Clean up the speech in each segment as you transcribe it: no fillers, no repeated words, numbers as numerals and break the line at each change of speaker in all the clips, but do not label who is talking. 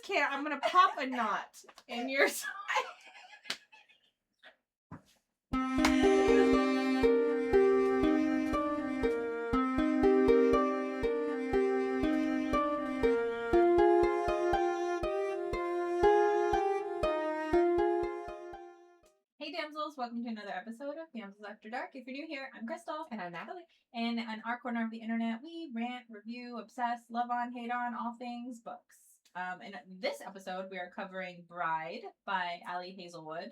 just can't. I'm gonna pop a knot in your side. Hey Damsels, welcome to another episode of Damsels After Dark. If you're new here, I'm Crystal.
And I'm Natalie.
And in our corner of the internet, we rant, review, obsess, love on, hate on, all things books. In this episode, we are covering Bride by Ali Hazelwood.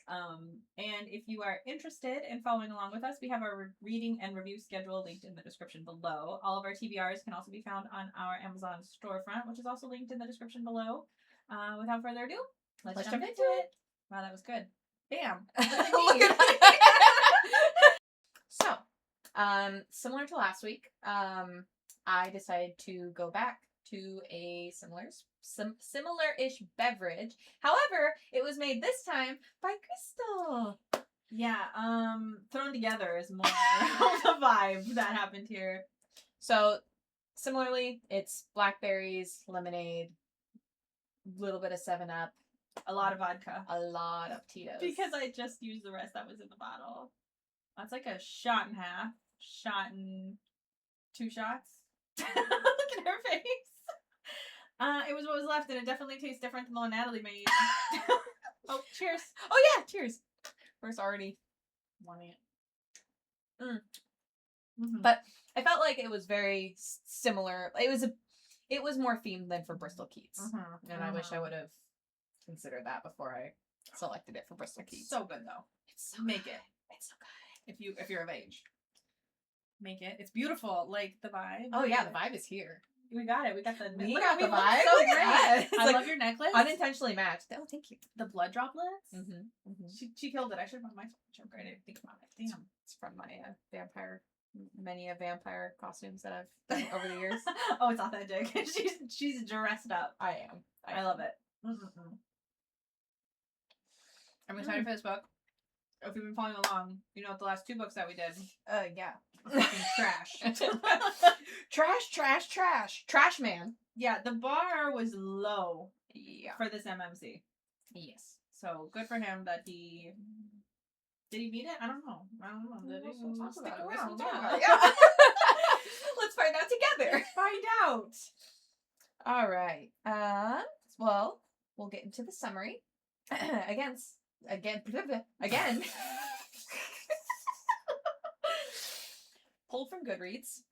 And if you are interested in following along with us, we have our reading and review schedule linked in the description below. All of our TBRs can also be found on our Amazon storefront, which is also linked in the description below. Without further ado, let's jump into it. Wow, that was good. Bam.
Look at So, similar to last week, I decided to go back to a similar-ish beverage. However, it was made this time by Crystal.
Yeah, thrown together is more the vibe that happened here.
So, similarly, it's blackberries, lemonade, little bit of 7-Up.
A lot of vodka.
A lot of Tito's.
Because I just used the rest that was in the bottle. That's like a shot and a half. Shot and 2 shots. Look at her face. It was what was left, and it definitely tastes different than the one Natalie made. Oh, cheers.
Oh, yeah, cheers. We're already wanting it.
Mm-hmm.
But I felt like it was very similar. It was more themed than for Bristol Keats.
Mm-hmm.
And I wish I would have considered that before I selected it for Bristol Keats.
So good though.
It's so
Make
good.
it.
It's so good.
If you're of age. Make it. It's beautiful. Like the vibe.
Oh yeah, the vibe is here.
We got it. We got the
We
look,
got
we
the
look
vibe.
So
Look at
great.
that. It's
I
like
love your necklace.
Unintentionally matched. Oh, thank you.
The blood droplets.
Mm-hmm.
She killed it. I should have bought my jump right. I didn't think about it. Damn.
It's from my many vampire costumes that I've done over the years.
Oh, it's authentic. she's dressed up.
I am.
I love it. Mm-hmm. I'm excited for this book. If you've been following along, you know the last 2 books that we did.
Yeah.
Fucking trash.
Trash. Trash man.
Yeah, the bar was low.
Yeah.
For this MMC.
Yes.
So good for him that he. Did he beat it? I don't know. Did he stick around?
Yeah. Let's find out together.
Let's find out.
All right. Well, we'll get into the summary. Again. Pulled from Goodreads.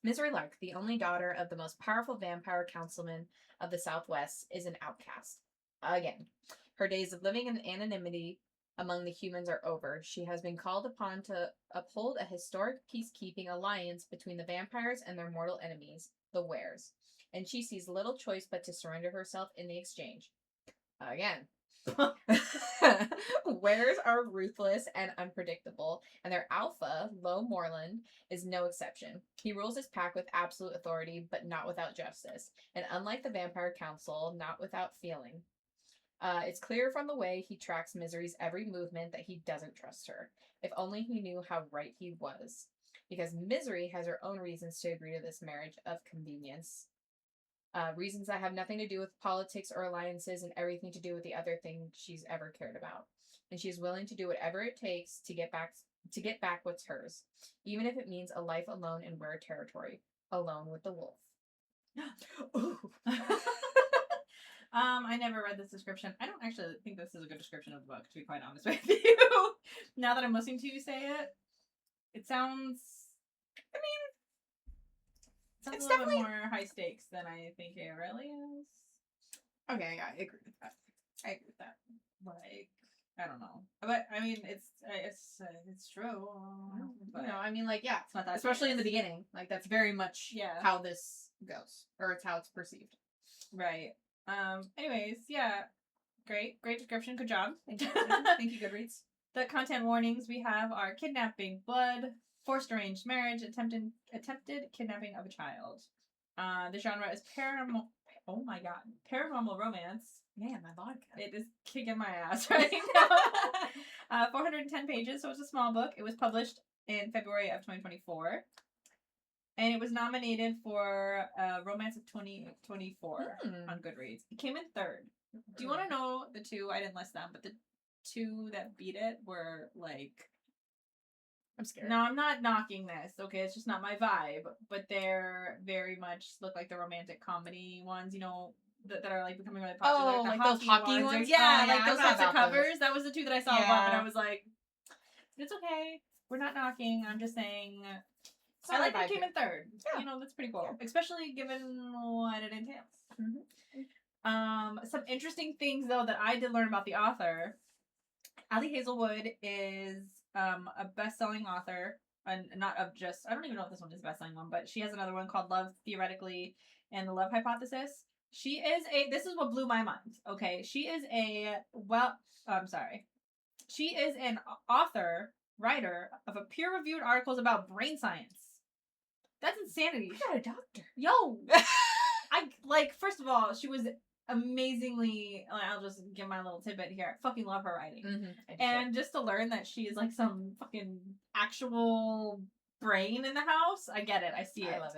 Misery Lark, the only daughter of the most powerful vampire councilman of the Southwest, is an outcast. Again. Her days of living in anonymity among the humans are over. She has been called upon to uphold a historic peacekeeping alliance between the vampires and their mortal enemies, the Wares. And she sees little choice but to surrender herself in the exchange. Again. Wares are ruthless and unpredictable, and their alpha, Lo Moreland, is no exception. He rules his pack with absolute authority, but not without justice. And unlike the Vampire Council, not without feeling. It's clear from the way he tracks Misery's every movement that he doesn't trust her. If only he knew how right he was. Because Misery has her own reasons to agree to this marriage of convenience. Reasons that have nothing to do with politics or alliances and everything to do with the other thing she's ever cared about. And she is willing to do whatever it takes to get back what's hers. Even if it means a life alone in rare territory. Alone with the wolf. Ooh.
I never read this description. I don't actually think this is a good description of the book, to be quite honest with you. Now that I'm listening to you say it, it sounds. I mean, it's a little bit more high stakes than I think it really is.
Okay, yeah, I agree with that.
Like, I don't know, but I mean, it's true. But
I mean, like, yeah,
it's not that
especially in the beginning. Like, that's very much how this goes, or it's how it's perceived.
Right. Anyways, yeah. Great description. Good job.
Thank you. Thank you, Goodreads.
The content warnings we have are kidnapping, blood, forced arranged marriage, attempted kidnapping of a child. The genre is paranormal. Oh my god, paranormal romance.
Man, my vodka.
It is kicking my ass right now. 410 pages, so it's a small book. It was published in February of 2024. And it was nominated for Romance of 2024 on Goodreads. It came in third. Do you want to know the two? I didn't list them, but the two that beat it were like...
I'm scared.
No, I'm not knocking this, okay? It's just not my vibe. But they're very much look like the romantic comedy ones, you know, that are like becoming really popular.
Oh, like those hockey ones?
Yeah,
Oh,
like those types of covers.
Those.
That was the two that I saw above, and I was like, it's okay. We're not knocking. I'm just saying... I like that it came in third. Yeah. You know, that's pretty cool. Yeah. Especially given what it entails. Some interesting things, though, that I did learn about the author. Ali Hazelwood is a best-selling author. And not of just... I don't even know if this one is a best-selling one, but she has another one called Love, Theoretically, and The Love Hypothesis. She is a... This is what blew my mind, okay? She is a... Well, I'm sorry. She is an author, writer, of a peer-reviewed articles about brain science. That's insanity.
I got a doctor.
Yo! First of all, she was amazingly... I'll just give my little tidbit here. I fucking love her writing. And just to learn that she is like some fucking actual brain in the house, I get it. I see it.
I love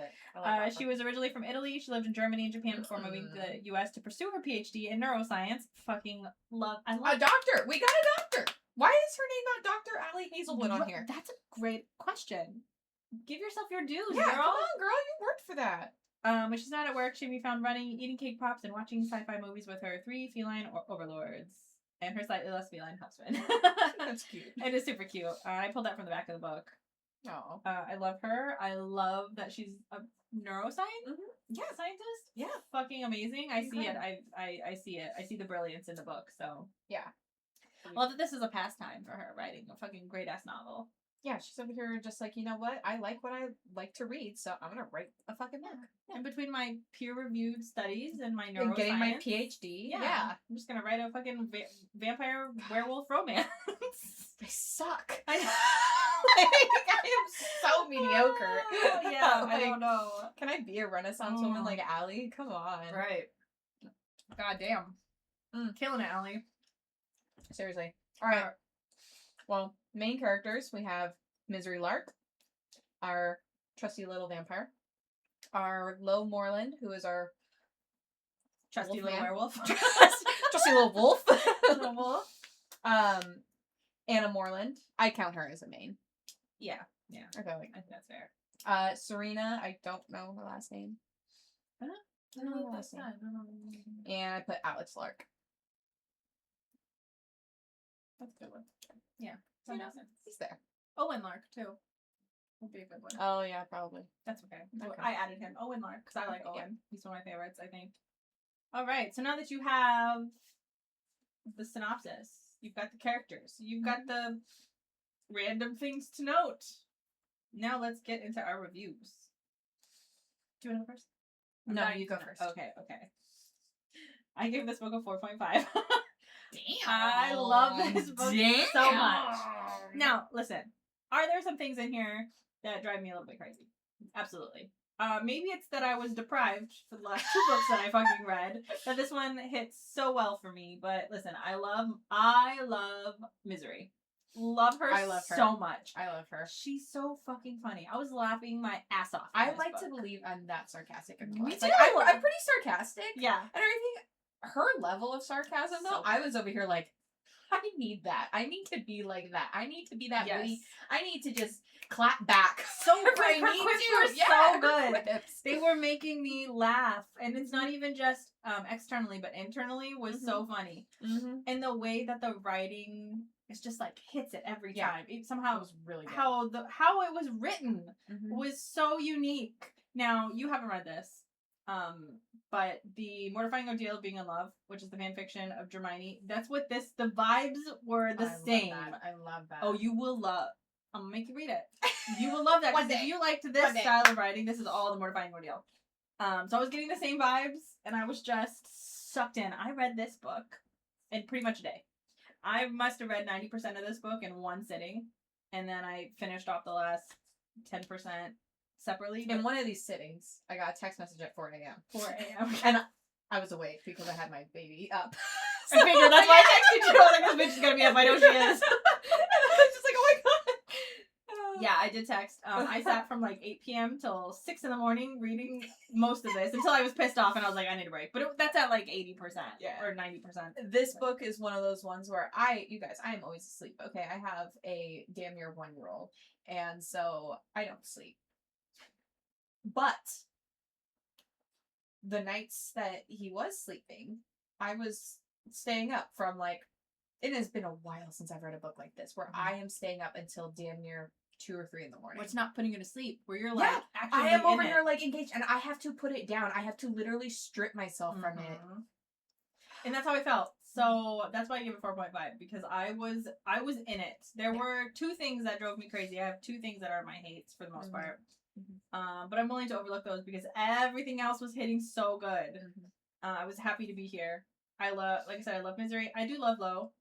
it.
She was originally from Italy. She lived in Germany and Japan before moving to the U.S. to pursue her PhD in neuroscience. Fucking love... I love
a doctor! We got a doctor! Why is her name not Dr. Ali Hazelwood on here?
That's a great question. Give yourself your dues,
girl.
Come
on, girl. You worked for that.
When she's not at work, she can be found running, eating cake pops, and watching sci-fi movies with her 3 feline overlords and her slightly less feline husband.
That's cute.
It is super cute. I pulled that from the back of the book.
Oh.
I love her. I love that she's a neuroscience scientist.
Yeah.
Fucking amazing. I see it. I see it. I see the brilliance in the book. So
yeah.
I love that this is a pastime for her, writing a fucking great ass novel.
Yeah, she's over here just like, you know what? I like what I like to read, so I'm gonna write a fucking book.
Yeah. And between my peer-reviewed studies and my neuroscience,
and getting my PhD,
I'm just gonna write a fucking vampire werewolf romance.
They suck.
I know.
I am so mediocre.
Yeah, I don't know.
Can I be a Renaissance woman like Ali? Come on.
Right. God damn. Killing it, Ali.
Seriously. All right. Well, main characters, we have Misery Lark, our trusty little vampire, our Lo Moreland, who is our
trusty little werewolf,
trusty little wolf,
little wolf.
Anna Moreland, I count her as a main.
Yeah.
I feel like
I think that's fair.
Serena, I don't know her last name.
I don't know her last name.
And I put Alex Lark.
That's a good one. Yeah.
He's there.
Owen Lark, too. Would be a good one.
Oh, yeah, probably.
That's okay. I added him. Owen Lark, because I like Owen. Yeah. He's one of my favorites, I think. All right. So now that you have the synopsis, you've got the characters, you've got the random things to note. Now let's get into our reviews. Do you want to go first?
No, you go first.
Okay. I gave this book a 4.5.
Damn.
I love this book so much. Now, listen. Are there some things in here that drive me a little bit crazy? Absolutely. Maybe it's that I was deprived for the last 2 books that I fucking read, that this one hits so well for me. But listen, I love Misery. Love her so much.
I love her.
She's so fucking funny. I was laughing my ass off.
I like to believe I'm that sarcastic.
Me too.
Like, I'm pretty sarcastic.
Yeah.
And everything. Her level of sarcasm, though, I was over here like, I need that. I need to be like that. I need to be that witty. I need to just clap back.
So her quips were so good.
Quips.
They were making me laugh, and it's not even just externally, but internally was so funny. And the way that the writing is just like hits it every time. It somehow
it was really good.
How it was written was so unique. Now you haven't read this. But the Mortifying Ordeal of Being in Love, which is the fan fiction of Hermione, that's what the vibes were the same.
I love that.
Oh, you will love. I'm gonna make you read it. You will love that. Because if you liked this style of writing, this is all the Mortifying Ordeal. So I was getting the same vibes, and I was just sucked in. I read this book in pretty much a day. I must have read 90% of this book in one sitting, and then I finished off the last 10% separately.
In one of these sittings, I got a text message at 4 a.m.
4 a.m.
And I was awake because I had my baby up.
So I figured that's why I texted you. I was like, this bitch is gonna be up. I know she is.
And I was just like, oh my god.
Yeah, I did text. I sat from like 8 p.m. till 6 in the morning reading most of this until I was pissed off and I was like, I need a break. But that's at like 80% or 90%.
This book is one of those ones where you guys, I am always asleep. Okay, I have a damn near 1-year-old, and so I don't sleep. But the nights that he was sleeping, I was staying up from like, it has been a while since I've read a book like this where I am staying up until damn near 2 or 3 in the morning.
What's not putting you to sleep? Where you're like,
I am over here like engaged, and I have to put it down. I have to literally strip myself from it.
And that's how I felt. So that's why I give it 4.5, because I was in it. There were 2 things that drove me crazy. I have 2 things that are my hates for the most part. But I'm willing to overlook those because everything else was hitting so good. I was happy to be here. Like I said, I love Misery. I do love Lo.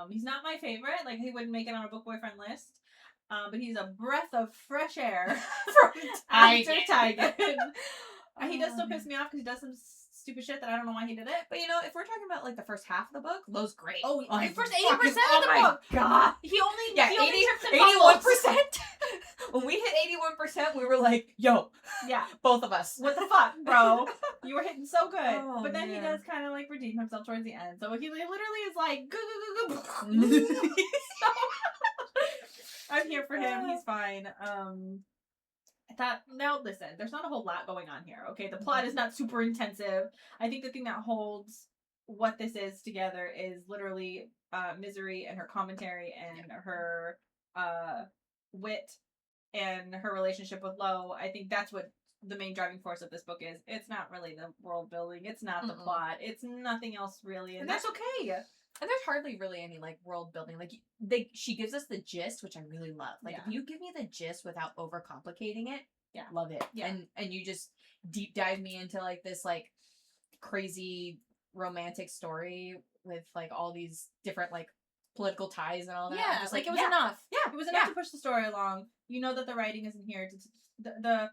He's not my favorite. Like, he wouldn't make it on a book boyfriend list. But he's a breath of fresh air from after Tiger. He does still piss me off because he does some stupid shit that I don't know why he did it.
But you know, if we're talking about like the first half of the book, Lo's great.
Oh,
the
first 80% of the book.
Oh my god.
He only
81%. When we hit 81%, we were like, yo.
Yeah.
Both of us.
What the fuck, bro? You were hitting so good.
Oh,
but then
man.
he does kind of like redeem himself towards the end. So he literally is like, go. I'm here for him. He's fine. Now listen, there's not a whole lot going on here. Okay, the plot is not super intensive. I think the thing that holds what this is together is literally Misery and her commentary and her wit and her relationship with Lo. I think that's what the main driving force of this book is. It's not really the world building. It's not the plot. It's nothing else really, and that's okay.
And there's hardly really any like world building. Like she gives us the gist, which I really love. Like if you give me the gist without overcomplicating it, love it.
Yeah.
And you just deep dive me into like this like crazy romantic story with like all these different like political ties and all that.
Yeah,
just
like it was enough.
Yeah,
it was enough to push the story along. You know that the writing isn't here. The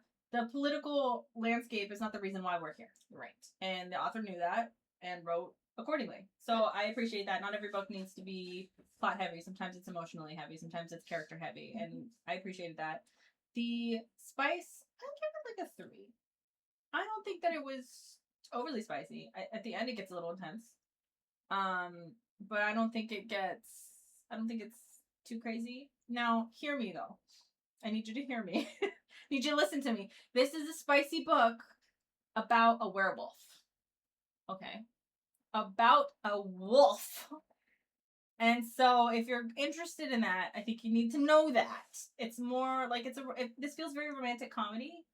political landscape is not the reason why we're here.
Right.
And the author knew that and wrote accordingly. So I appreciate that. Not every book needs to be plot heavy. Sometimes it's emotionally heavy. Sometimes it's character heavy. And I appreciated that. The spice, I'll give it like a 3. I don't think that it was overly spicy. At the end, it gets a little intense. But I don't think it's too crazy. Now, hear me though. I need you to hear me. I need you to listen to me. This is a spicy book about a werewolf. Okay? About a wolf. And so if you're interested in that, I think you need to know that. It's more like this feels very romantic comedy.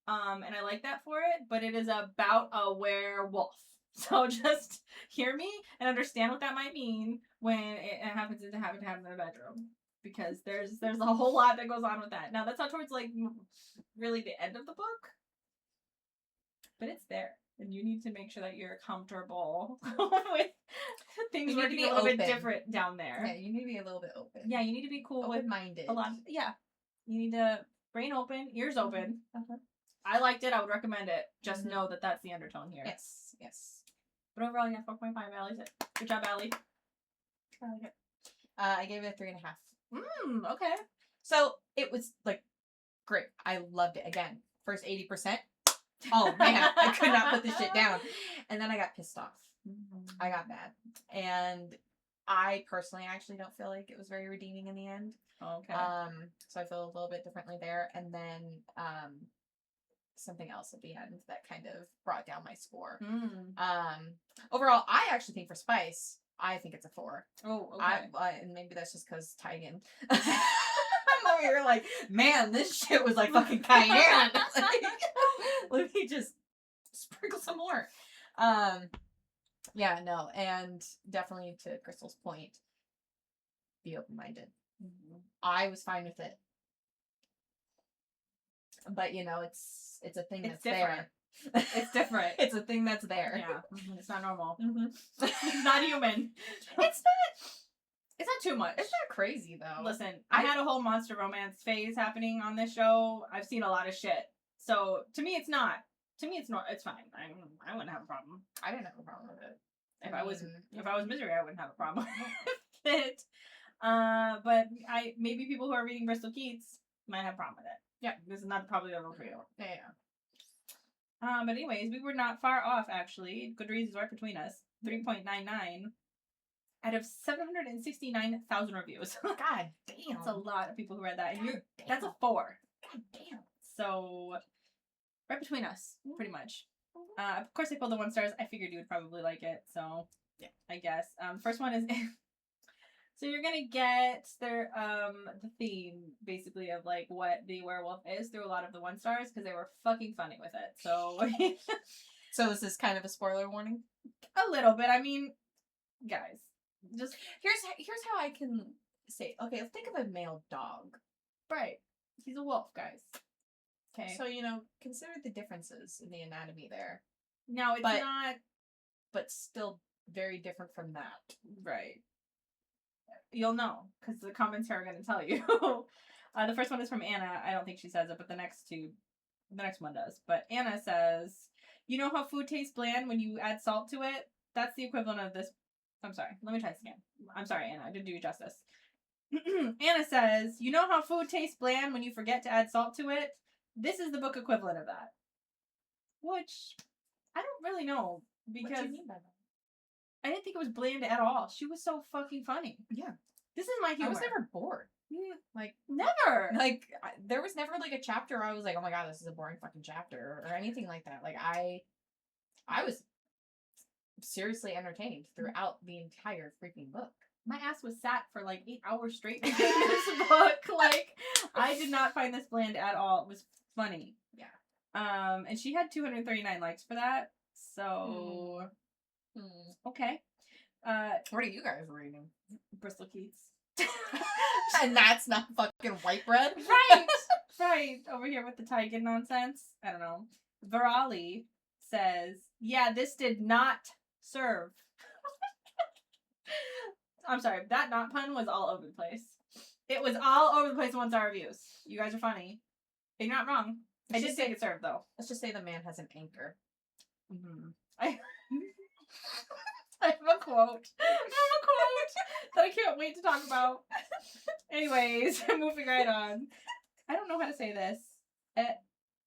And I like that for it, but it is about a werewolf. So just hear me and understand what that might mean when it happens to happen in the bedroom. Because there's a whole lot that goes on with that. Now, that's not towards, like, really the end of the book. But it's there. And you need to make sure that you're comfortable with things working a little bit different down there.
Yeah, you need to be a little bit open.
Yeah, you need to be cool
open-minded.
A lot. Yeah. You need to brain open, ears open. I liked it. I would recommend it. Just know that that's the undertone here.
Yes, yes.
But overall, yeah, 4.5. Allie's it. Good job, Allie. I like it.
I gave it a 3.5.
Okay.
So it was like great. I loved it. Again, first 80%. Oh man, I could not put this shit down. And then I got pissed off. I got mad. And I personally actually don't feel like it was very redeeming in the end.
Okay.
So I feel a little bit differently there. And then something else at the end that kind of brought down my score. Overall, I actually think for spice, I think it's a 4.
Oh, okay.
And maybe that's just because Tigan. I'm over here like, man, this shit was like fucking cayenne. Let me just sprinkle some more. Yeah, no, and definitely to Crystal's point, be open-minded. I was fine with it. But, you know, it's a thing that's
different.
there.
It's different.
It's a thing that's there.
Yeah. It's not normal. It's not human. It's not too much.
It's not crazy, though.
Listen, I had a whole monster romance phase happening on this show. I've seen a lot of shit. So, to me, it's not. It's fine. I wouldn't have a problem.
I didn't have a problem with it.
If I was Misery, I wouldn't have a problem with it. But maybe people who are reading Bristol Keats might have a problem with it. Yeah, this is not probably the rule for you.
Yeah.
But anyways, we were not far off actually. Goodreads is right between us. 3.99 out of 769,000 reviews.
God damn.
That's a lot of people who read that. And that's a 4.
God damn.
So right between us, pretty much. Of course I pulled the 1 stars. I figured you would probably like it, so yeah, I guess. First one is so you're gonna get their the theme basically of like what the werewolf is through a lot of the 1 stars because they were fucking funny with it. So
so this is kind of a spoiler warning?
A little bit. I mean, guys, just
here's how I can say. Okay, let's think of a male dog.
Right. He's a wolf, guys. Okay.
So, consider the differences in the anatomy there.
No, it's not.
But still very different from that.
Right. You'll know, because the comments are going to tell you. The first one is from Anna. I don't think she says it, but the next one does. But Anna says, you know how food tastes bland when you add salt to it? That's the equivalent of this. I'm sorry. Let me try this again. I'm sorry, Anna. I didn't do you justice. Anna says, you know how food tastes bland when you forget to add salt to it? This is the book equivalent of that. Which, I don't really know. Because
what do you mean by that?
I didn't think it was bland at all. She was so fucking funny.
Yeah.
This is my humor.
I was never bored.
Like, never.
Like, there was never, like, a chapter where I was like, oh my god, this is a boring fucking chapter, or anything like that. Like, I was seriously entertained throughout the entire freaking book.
My ass was sat for, like, 8 hours straight reading this book. Like, I did not find this bland at all. It was funny.
Yeah.
And she had 239 likes for that, so... Okay.
What are you guys reading?
Bristol Keats.
And that's not fucking white bread?
Right. Over here with the Tigan nonsense. I don't know. Virali says, yeah, this did not serve. I'm sorry, that not pun was all over the place. It was all over the place in 1-star reviews. You guys are funny. You're not wrong. I did say it served, though.
Let's just say the man has an anchor.
Mm-hmm. I have a quote that I can't wait to talk about. Anyways, moving right on. I don't know how to say this.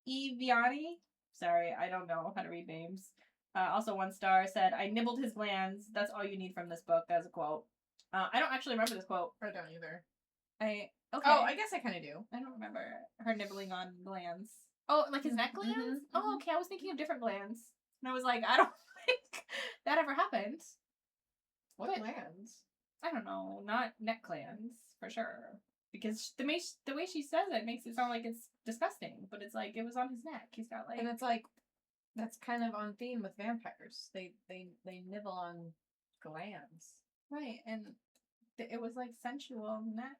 Eviani? Sorry, I don't know how to read names. Also 1 star said, I nibbled his glands. That's all you need from this book. That's a quote. I don't actually remember this quote.
I don't either.
Okay.
Oh, I guess I kind of do.
I don't remember her nibbling on glands. Oh, like his neck glands? Mm-hmm. Oh, okay. I was thinking of different glands. And I was like, I don't think that ever happened.
What glands?
I don't know. Not neck glands, for sure. Because the way she says it makes it sound like it's disgusting. But it's like, it was on his neck. He's got like...
And it's like, that's kind of on theme with vampires. They nibble on glands.
Right, and it was like sensual neck.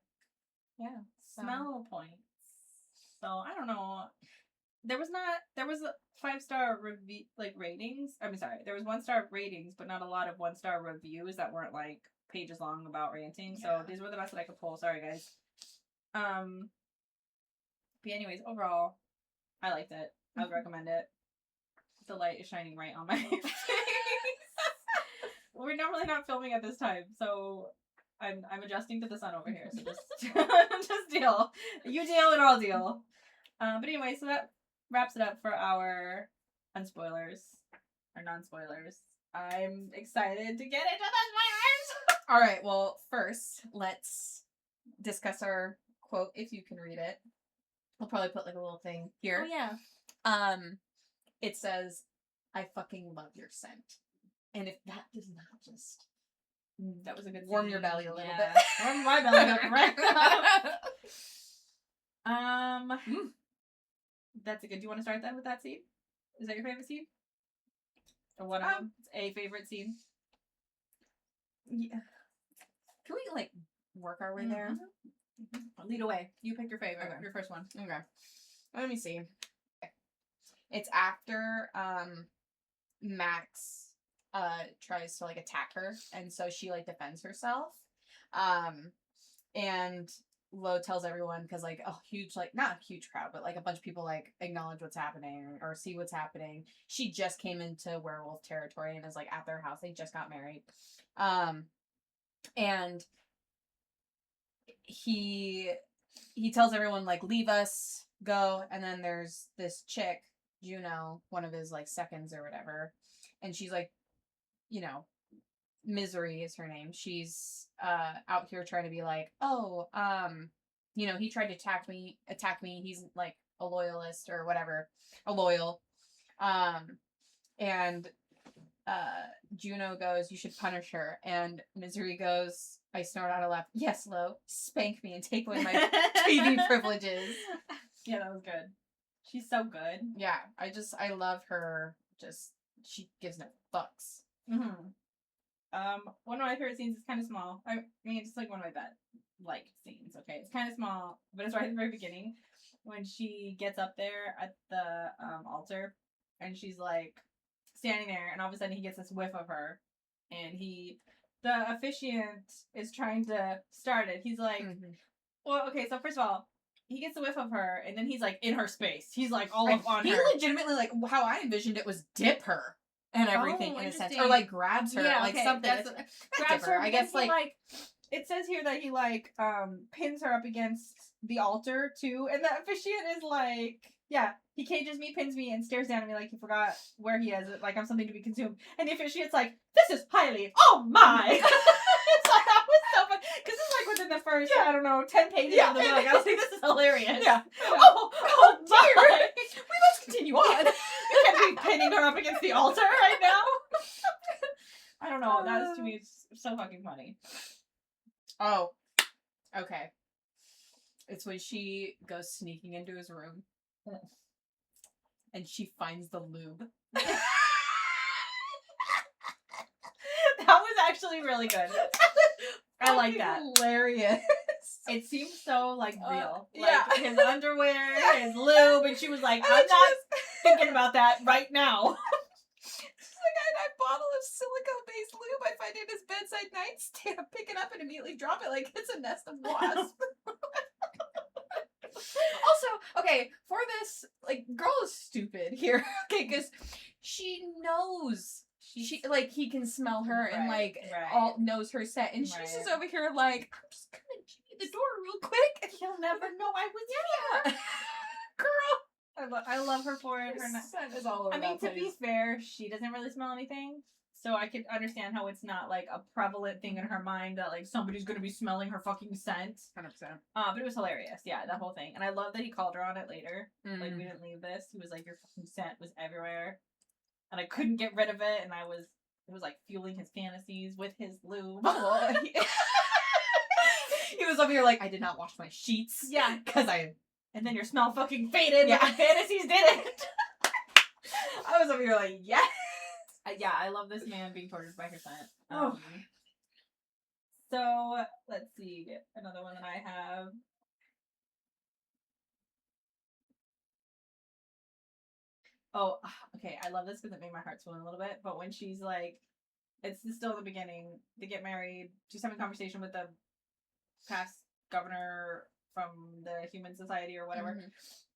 Yeah. Smell points. So, I don't know. There was a 5-star review, like, ratings. I'm sorry. There was 1-star ratings, but not a lot of 1-star reviews that weren't, like, pages long about ranting. Yeah. So, these were the best that I could pull. Sorry, guys. But anyways, overall, I liked it. I would recommend it. The light is shining right on my face. We're normally not filming at this time, so I'm adjusting to the sun over here. So just deal. You deal and I'll deal. But anyway, so that wraps it up for our unspoilers or non-spoilers. I'm excited to get into the spoilers.
All right. Well, first let's discuss our quote. If you can read it, we'll probably put like a little thing here.
Oh yeah.
It says, "I fucking love your scent." And if that does not just
that was a good
warm
scene.
your belly a little bit.
Warm my belly up right now. That's a good. Do you want to start then with that scene? Is that your favorite scene? Or one of them? It's a favorite scene.
Yeah. Can we like work our way there?
Mm-hmm. Lead away. You pick your favorite. Okay. Your first one.
Okay. Let me see. It's after Max tries to like attack her, and so she like defends herself. And Lo tells everyone, because like a huge, like not a huge crowd, but like a bunch of people like acknowledge what's happening or see what's happening. She just came into werewolf territory and is like at their house. They just got married. And he tells everyone like leave us, go, and then there's this chick, Juno, one of his like seconds or whatever, and she's like, you know, Misery is her name. She's out here trying to be like, oh, you know, he tried to attack me. He's like a loyalist or whatever, a loyal. And Juno goes, you should punish her. And Misery goes, I snort out a laugh. Yes, Lo, spank me and take away my TV privileges.
Yeah, that was good. She's so good.
Yeah, I love her. Just, she gives no fucks.
Mm-hmm. One of my favorite scenes is kind of small. I mean, it's like one of my like scenes. Okay, it's kind of small, but it's right at the very beginning when she gets up there at the altar, and she's like standing there, and all of a sudden he gets this whiff of her, and the officiant is trying to start it. He's like, well, okay, so first of all, he gets a whiff of her, and then he's like in her space. He's like all up on her.
He legitimately, like, how I envisioned it was dip her. And everything in a sense, or like grabs her, like something.
Grabs her. I guess like it says here that he like pins her up against the altar too, and the officiant is like, yeah, he cages me, pins me, and stares down at me like he forgot where he is, like I'm something to be consumed. And the officiant's like, this is highly, oh my. It's like, that was so fun because it's like within the first I don't know 10 pages of the book. I was like, this is hilarious.
Yeah.
Oh dear.
We must continue on.
You can't be pinning her up against the altar right now. I don't know. That is to me so fucking funny.
Oh, okay. It's when she goes sneaking into his room, and she finds the lube.
That was actually really good. I like that.
Hilarious.
It seems so like real.
Yeah.
Like his underwear, his lube, and she was like, I'm not thinking about that right now.
She's like, I had a bottle of silicone-based lube I find in his bedside nightstand. Pick it up and immediately drop it like it's a nest of wasps. Also, okay, for this, like, girl is stupid here. Okay, because she knows. She like he can smell her and like all knows her set, and she's just over here like, I'm just gonna jimmy the door real quick.
He'll never know I was here. Girl, I love her for it. Her
scent is all over.
I mean, to be fair, she doesn't really smell anything, so I could understand how it's not like a prevalent thing in her mind that like somebody's gonna be smelling her fucking scent.
100%.
But it was hilarious, yeah, that whole thing, and I love that he called her on it later. Like we didn't leave this. He was like, your fucking scent was everywhere. And I couldn't get rid of it, and it was like fueling his fantasies with his lube.
He was over here like, I did not wash my sheets.
Yeah. And then your smell fucking faded, but my fantasies didn't.
I was over here like, yes.
Yeah, I love this man being tortured by her scent. So, let's see. Another one that I have. Oh, okay. I love this because it made my heart swoon a little bit. But when she's like, it's still the beginning. They get married. She's having a conversation with the past governor from the Human Society or whatever.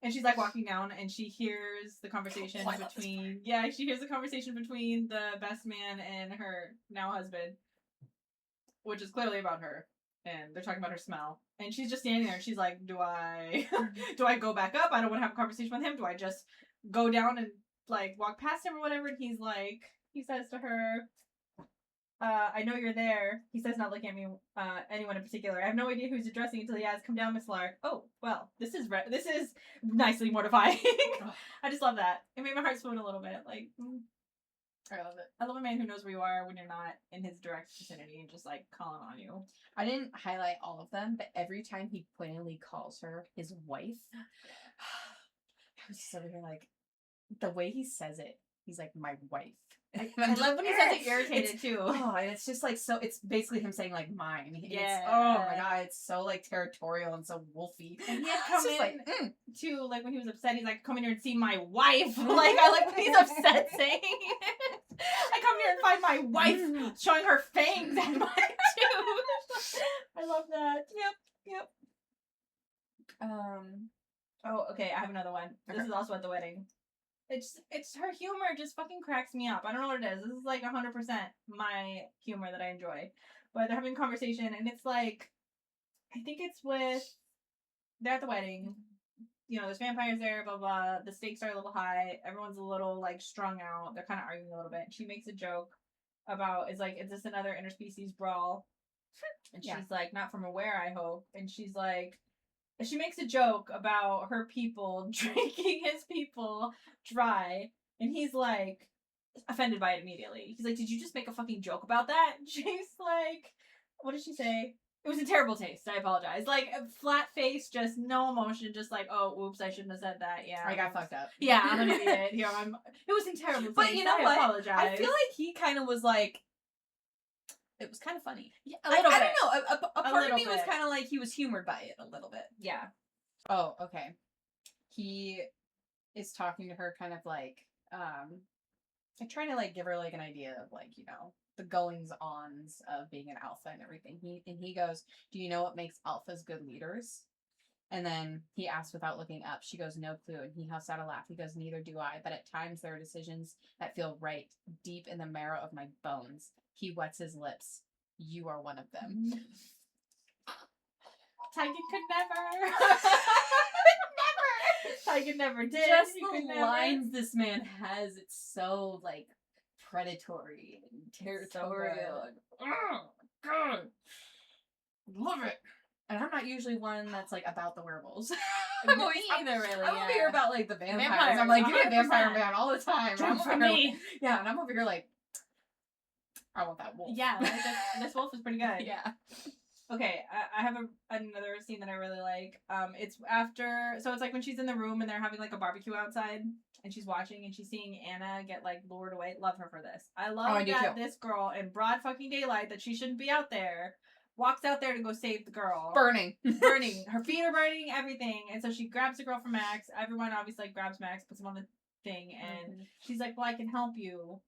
And she's like walking down and she hears the conversation between... Yeah, she hears the conversation between the best man and her now husband. Which is clearly about her. And they're talking about her smell. And she's just standing there and she's like, do I go back up? I don't want to have a conversation with him. Do I just go down and like walk past him or whatever? And he says to her, I know you're there. He says, not looking at me, anyone in particular. I have no idea who's addressing until he asks, come down, Miss Lark. Oh, well, this is nicely mortifying. I just love that. It made my heart swoon a little bit. Like, I love it. I love a man who knows where you are when you're not in his direct vicinity and just like calling on you.
I didn't highlight all of them, but every time he pointedly calls her his wife, I was just over here like, the way he says it, he's like, my wife.
I love when he says it irritated too.
Oh, and it's just like, so it's basically him saying like mine.
Yeah.
Oh my god, it's so like territorial and so wolfy.
And he had come in too, like when he was upset, he's like, come in here and see my wife. Like I like when he's upset saying it. I come here and find my wife showing her fangs at my tooth. I love that. Yep. Oh, okay, I have another one. Okay. This is also at the wedding. It's her humor just fucking cracks me up. I don't know what it is. This is like 100% my humor that I enjoy. But they're having a conversation and it's like I think it's with, they're at the wedding. You know, there's vampires there, blah, blah. The stakes are a little high. Everyone's a little, like, strung out. They're kind of arguing a little bit. She makes a joke about, is this another interspecies brawl? And she's like, not from where, I hope. And she's like, she makes a joke about her people drinking his people dry. And he's like, offended by it immediately. He's like, did you just make a fucking joke about that? And she's like, what did she say? It was in terrible taste. I apologize. Like, flat face, just no emotion, just like, oh, oops, I shouldn't have said that. Yeah.
I got fucked up.
Yeah, I'm an idiot. You know, it was in terrible taste.
But you know
I
what?
apologize.
I feel like he kind of was like, it was kind of funny.
Yeah, a little bit.
I don't know. A part of me was
bit.
kind of like he was humored by it a little bit.
Yeah.
Oh, okay. He is talking to her kind of like, trying to like give her like an idea of like, you know, the goings-ons of being an alpha and everything. He goes, do you know what makes alphas good leaders? And then he asks without looking up. She goes, no clue. And he huffs out a laugh. He goes, neither do I. But at times there are decisions that feel right deep in the marrow of my bones. He wets his lips. You are one of them.
Tiger could never. Tiger never did.
Just
the
lines this man has, it's so like predatory and territorial.
So
God. Love it. And I'm not usually one that's like about the werewolves.
I'm always either really.
I'm over here about like the vampires. I'm
Vampires,
like, give me a vampire
100%.
man all the time.
Drink for
over here
me.
like- yeah, and I'm over here like, I want that wolf.
Yeah, like this wolf is pretty good.
Yeah.
Okay, I have another scene that I really like. It's after, so it's like when she's in the room and they're having like a barbecue outside, and she's watching and she's seeing Anna get like lured away. Love her for this. I love that this girl in broad fucking daylight that she shouldn't be out there walks out there to go save the girl.
Burning.
Her feet are burning, everything. And so she grabs the girl from Max. Everyone obviously like grabs Max, puts him on the thing, and she's like, well, I can help you.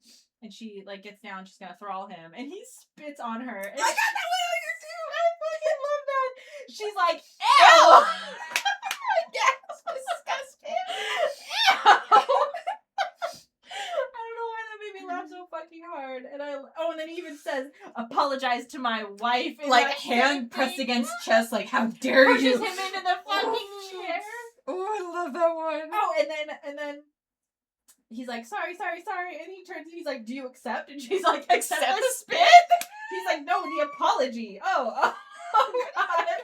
And she like gets down, she's gonna thrall him, and he spits on her. And
I got that one on your too.
I fucking love that. She's like, ew!
Yes, disgusting.
Ew! I don't know why that made me laugh so fucking hard. And and then he even says, apologize to my wife. In
Like
that
hand
same
pressed
thing.
against chest, like how dare
Pushes
you?
him into the fucking chair.
Oh, I love that one.
Oh, and then he's like, sorry. And he turns and he's like, do you accept? And she's like, accept the spit? He's like, no, the apology. Oh God,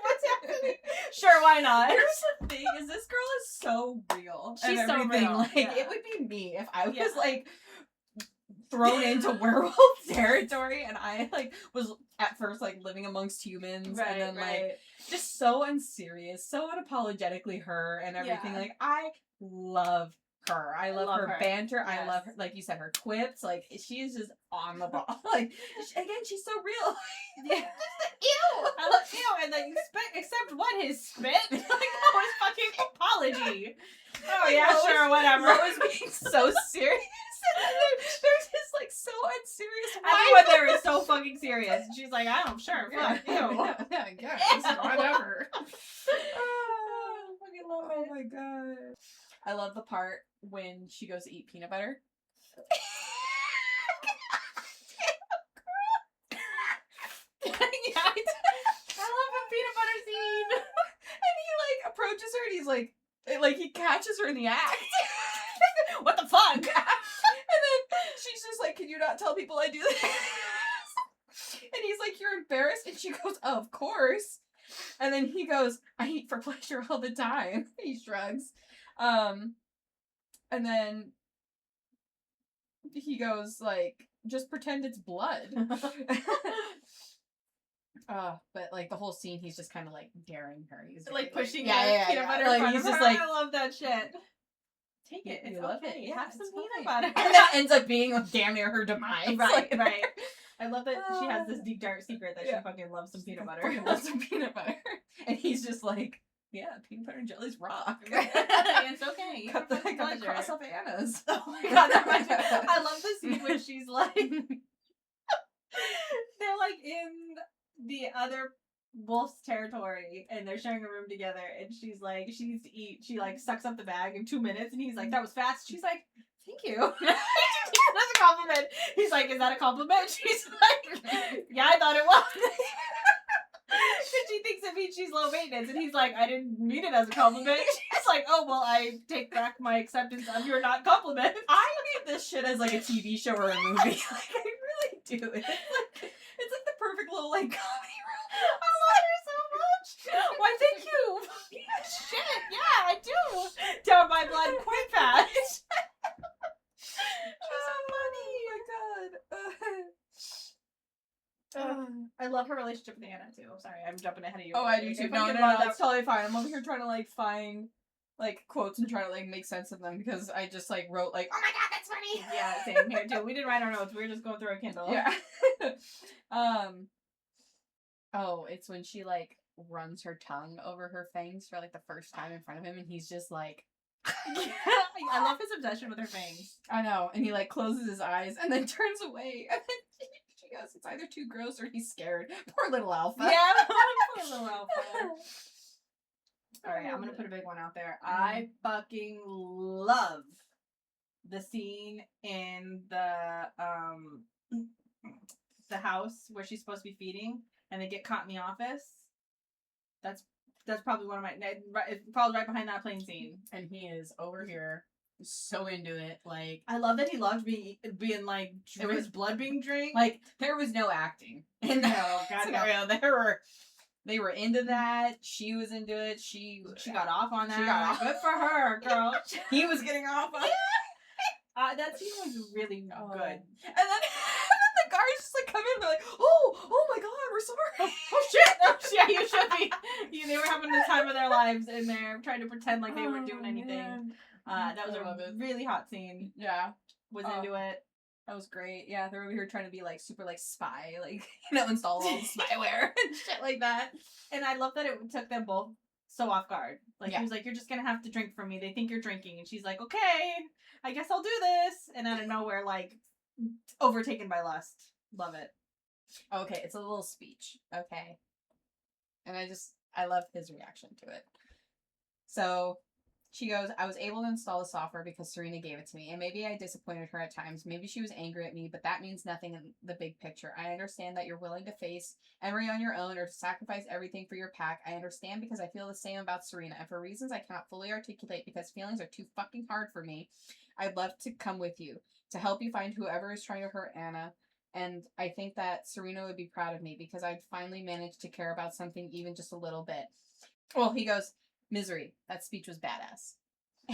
what's happening? Sure, why not?
Here's the thing: is this girl is so real.
She's
and
so
everything.
real,
Like
yeah.
it would be me if I was
Yeah.
like thrown into werewolf territory, and I like was at first like living amongst humans, and then like just so unserious, so unapologetically her and everything.
Yeah.
Like I love her. I love her banter.
Yes.
I love her, like you said, her quips. Like she is just on the ball. Like again, she's so real.
Yeah.
Ew.
I love ew, and like accept what, his spit? Like, no, his fucking apology. Oh
Like,
yeah,
Lois-
sure, whatever.
Lois being so serious. And then they're just like so unserious.
Everyone there is so fucking serious. And she's like, I don't, sure,
Yeah,
fuck, ew.
yeah, I guess. Whatever.
I fucking love
Oh
it.
my god. I love the part when she goes to eat peanut butter.
Yeah, I love the peanut butter scene.
And he like approaches her and he's like he catches her in the act.
What the fuck?
And then she's just like, can you not tell people I do this? And he's like, you're embarrassed? And she goes, oh, of course. And then he goes, I eat for pleasure all the time. He shrugs. And then he goes like, just pretend it's blood. But like the whole scene, he's just kind of like daring her. He's
Like
very,
pushing
peanut
butter
Like
in front
he's
of
just
her.
like,
I love that shit. Take it.
You
It's
love
okay.
it? Yeah,
Have some
it's
peanut
fine.
butter.
And that ends up being like, damn near her demise.
Right,
Like,
right. I love that she has this deep dark secret that
Yeah.
she fucking loves some peanut butter.
Fucking loves some peanut butter. And he's just like, yeah, peanut butter and jelly's rock.
It's okay.
Cut the,
Fucking
cut the
pleasure.
cross off Anna's.
Oh my god, that reminds me. I love the scene when she's like, they're like in the other wolf's territory and they're sharing a room together, and she's like, she needs to eat. She like sucks up the bag in 2 minutes, and he's like, that was fast. She's like, thank you. That's a compliment. He's like, is that a compliment? She's like, yeah, I thought it was. she thinks it means she's low maintenance, and he's like, I didn't mean it as a compliment. She's like, oh, well, I take back my acceptance of your not compliment.
I need this shit as like a TV show or a movie. Like, I really do. It's like the perfect little like comedy room.
I love her so much. Why, thank you. Shit, yeah, I do. Down my blood quite fast.
She's so funny. Oh my god.
I love her relationship with Anna too. Sorry, I'm jumping ahead of you.
Oh, I do too. No, that's totally fine. I'm over here trying to like find like quotes and try to like make sense of them because I just like wrote like, oh my god, that's funny.
Yeah, same here too. We didn't write our notes. We were just going through our Kindle.
Yeah. Oh, it's when she like runs her tongue over her fangs for like the first time in front of him, and he's just like.
I love his obsession with her fangs.
I know, and he like closes his eyes and then turns away, and then she goes, "It's either too gross or he's scared." Poor little Alpha.
Yeah, poor little Alpha. All right, I'm gonna put a big one out there. I fucking love the scene in the house where she's supposed to be feeding, and they get caught in the office. That's probably one of my. It falls right behind that plane scene,
And he is over here, so into it. Like,
I love that he loved being like his blood being drank.
like there was no acting in that scenario. They were into that. She was into it. She
got off on that.
She got off.
Good for her, girl.
He was getting off on it.
That scene was really good.
And then the guards just like come in and they're like, oh my god, we're sorry.
Oh shit! Oh shit! You should be. They were having the time of their lives in there, trying to pretend like they weren't doing anything.
Man.
That was a really hot scene.
Yeah,
Was into it.
that was great. Yeah, they're over here trying to be like super like spy, like install all the spyware and shit like that.
And I love that it took them both so off guard. Like
Yeah.
he was like, "You're just gonna have to drink from me. They think you're drinking," and she's like, "Okay, I guess I'll do this." And out of nowhere, like overtaken by lust. Love it.
Okay, it's a little speech. Okay. And I love his reaction to it. So she goes, I was able to install the software because Serena gave it to me, and maybe I disappointed her at times. Maybe she was angry at me, but that means nothing in the big picture. I understand that you're willing to face Emery on your own or to sacrifice everything for your pack. I understand because I feel the same about Serena, and for reasons I cannot fully articulate because feelings are too fucking hard for me, I'd love to come with you to help you find whoever is trying to hurt Anna. And I think that Serena would be proud of me because I'd finally managed to care about something even just a little bit. Well, he goes, Misery, that speech was badass.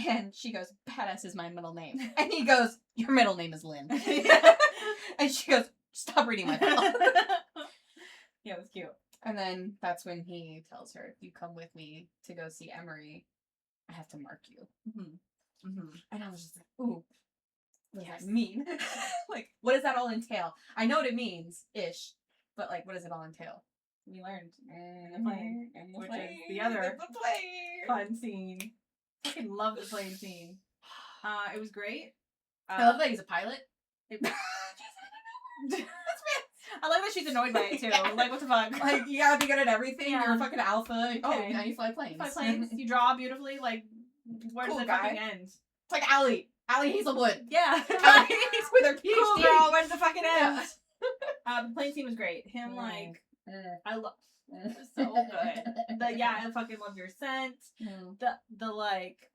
And she goes, badass is my middle name. And he goes, your middle name is Lynn. And she goes, stop reading my phone.
Yeah, it was cute.
And then that's when he tells her, if you come with me to go see Emery, I have to mark you.
Mm-hmm. Mm-hmm.
And I was just like, ooh. What does that mean? Like, what does that all entail? I know what it means, ish, but like, what does it all entail?
We learned in the plane, which is the other fun scene. I fucking love the plane scene. It was great.
I love that he's a pilot.
I like that she's annoyed by it too.
Yeah.
Like, what the fuck?
Like, you gotta be good at everything.
Yeah.
You're a fucking alpha.
Okay.
Oh, now you fly planes.
Fly planes. You draw beautifully. Like, where does
Cool
it
guy.
fucking end?
It's like Ali Hazelwood.
Yeah.
With her PhD.
Cool girl. Where does it fucking end?
Yeah.
The plane scene was great. Him like, I love.
Mm.
So good. I fucking love your scent.
Mm.
The like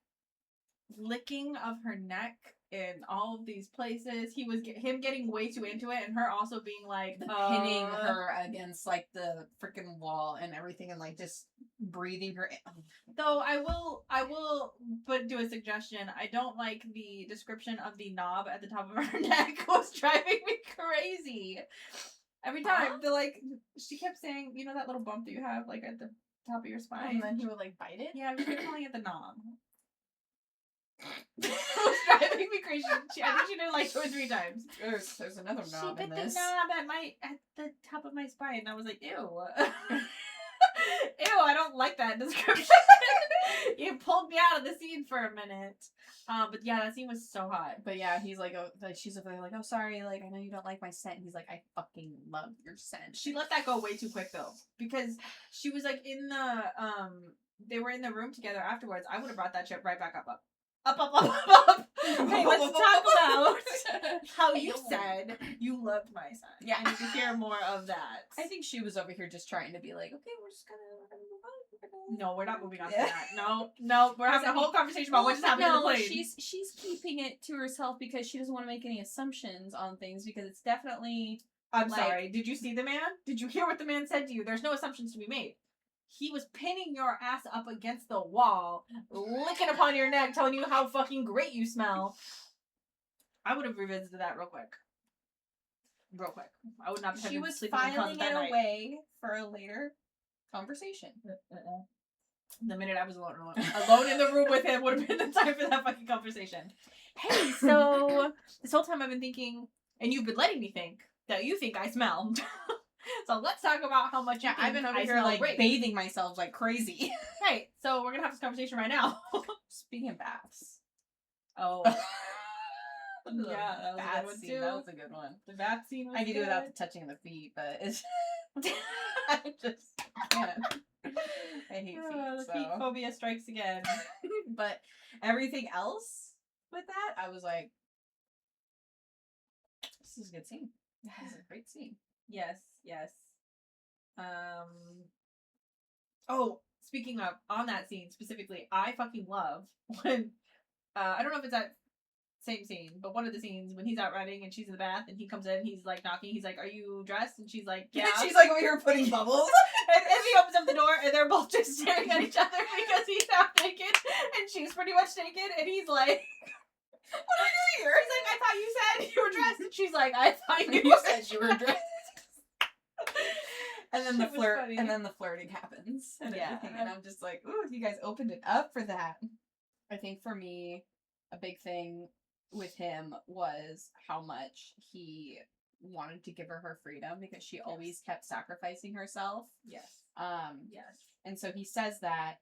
licking of her neck in all of these places. Him getting way too into it, and her also being like
Pinning her against like the freaking wall and everything, and like just breathing her in.
Though I will but do a suggestion. I don't like the description of the knob at the top of her neck. It was driving me crazy. Every time she kept saying, you know that little bump that you have like at the top of your spine.
And then he would like bite it.
Yeah, we were calling it the knob. It was driving me crazy. I think she did it like 2 or 3 times.
There's another knob
She
in
bit
this.
the knob at the top of my spine. And I was like, ew. Ew, I don't like that description. You pulled me out of the scene for a minute. But yeah, that scene was so hot.
But yeah, he's like, oh, like she's like, oh, sorry, like I know you don't like my scent. He's like, I fucking love your scent.
She let that go way too quick though, because she was like in the they were in the room together afterwards. I would have brought that shit right back up. Hey, let's talk about how you said you loved my son.
Yeah.
I need to hear more of that.
I think she was over here just trying to be like, okay, we're gonna move on.
No, we're not moving on to that. No, we're having a whole conversation about what just happened in the plane.
She's keeping it to herself because she doesn't want to make any assumptions on things because it's definitely.
I'm sorry. Did you see the man? Did you hear what the man said to you? There's no assumptions to be made. He was pinning your ass up against the wall, licking upon your neck, telling you how fucking great you smell. I would have revisited that real quick. I would not have
She was
sleeping in the
filing
closet
it
that night.
away for a later conversation.
The minute I was alone in the room with him would have been the time for that fucking conversation. Hey, so this whole time I've been thinking, and you've been letting me think that you think I smell. So let's talk about how much
I've been over here like bathing myself like crazy.
Right. So we're gonna have this conversation right now.
Speaking of baths.
Oh. Yeah, that was a good one too.
That was a good one.
The bath scene was
I could
good.
do without the touching of the feet, but it's I just can't. I hate feet.
The feet phobia strikes again.
But everything else with that, I was like, this is a good scene. This is a great scene.
Yes. Oh, speaking of, on that scene specifically, I fucking love when, I don't know if it's that same scene, but one of the scenes when he's out running and she's in the bath and he comes in, he's like knocking, he's like, are you dressed? And she's like, yeah.
And she's like over here putting bubbles.
and he opens up the door and they're both just staring at each other because he's half naked and she's pretty much naked and he's like, what are you doing here? He's like, I thought you said you were dressed. And she's like, I thought you
said you were dressed. And then the flirt,
funny.
and then the flirting happens, and
Yeah.
everything, and I'm just like, ooh, you guys opened it up for that. I think for me, a big thing with him was how much he wanted to give her freedom because she always kept sacrificing herself.
Yes. Yes.
And so he says that,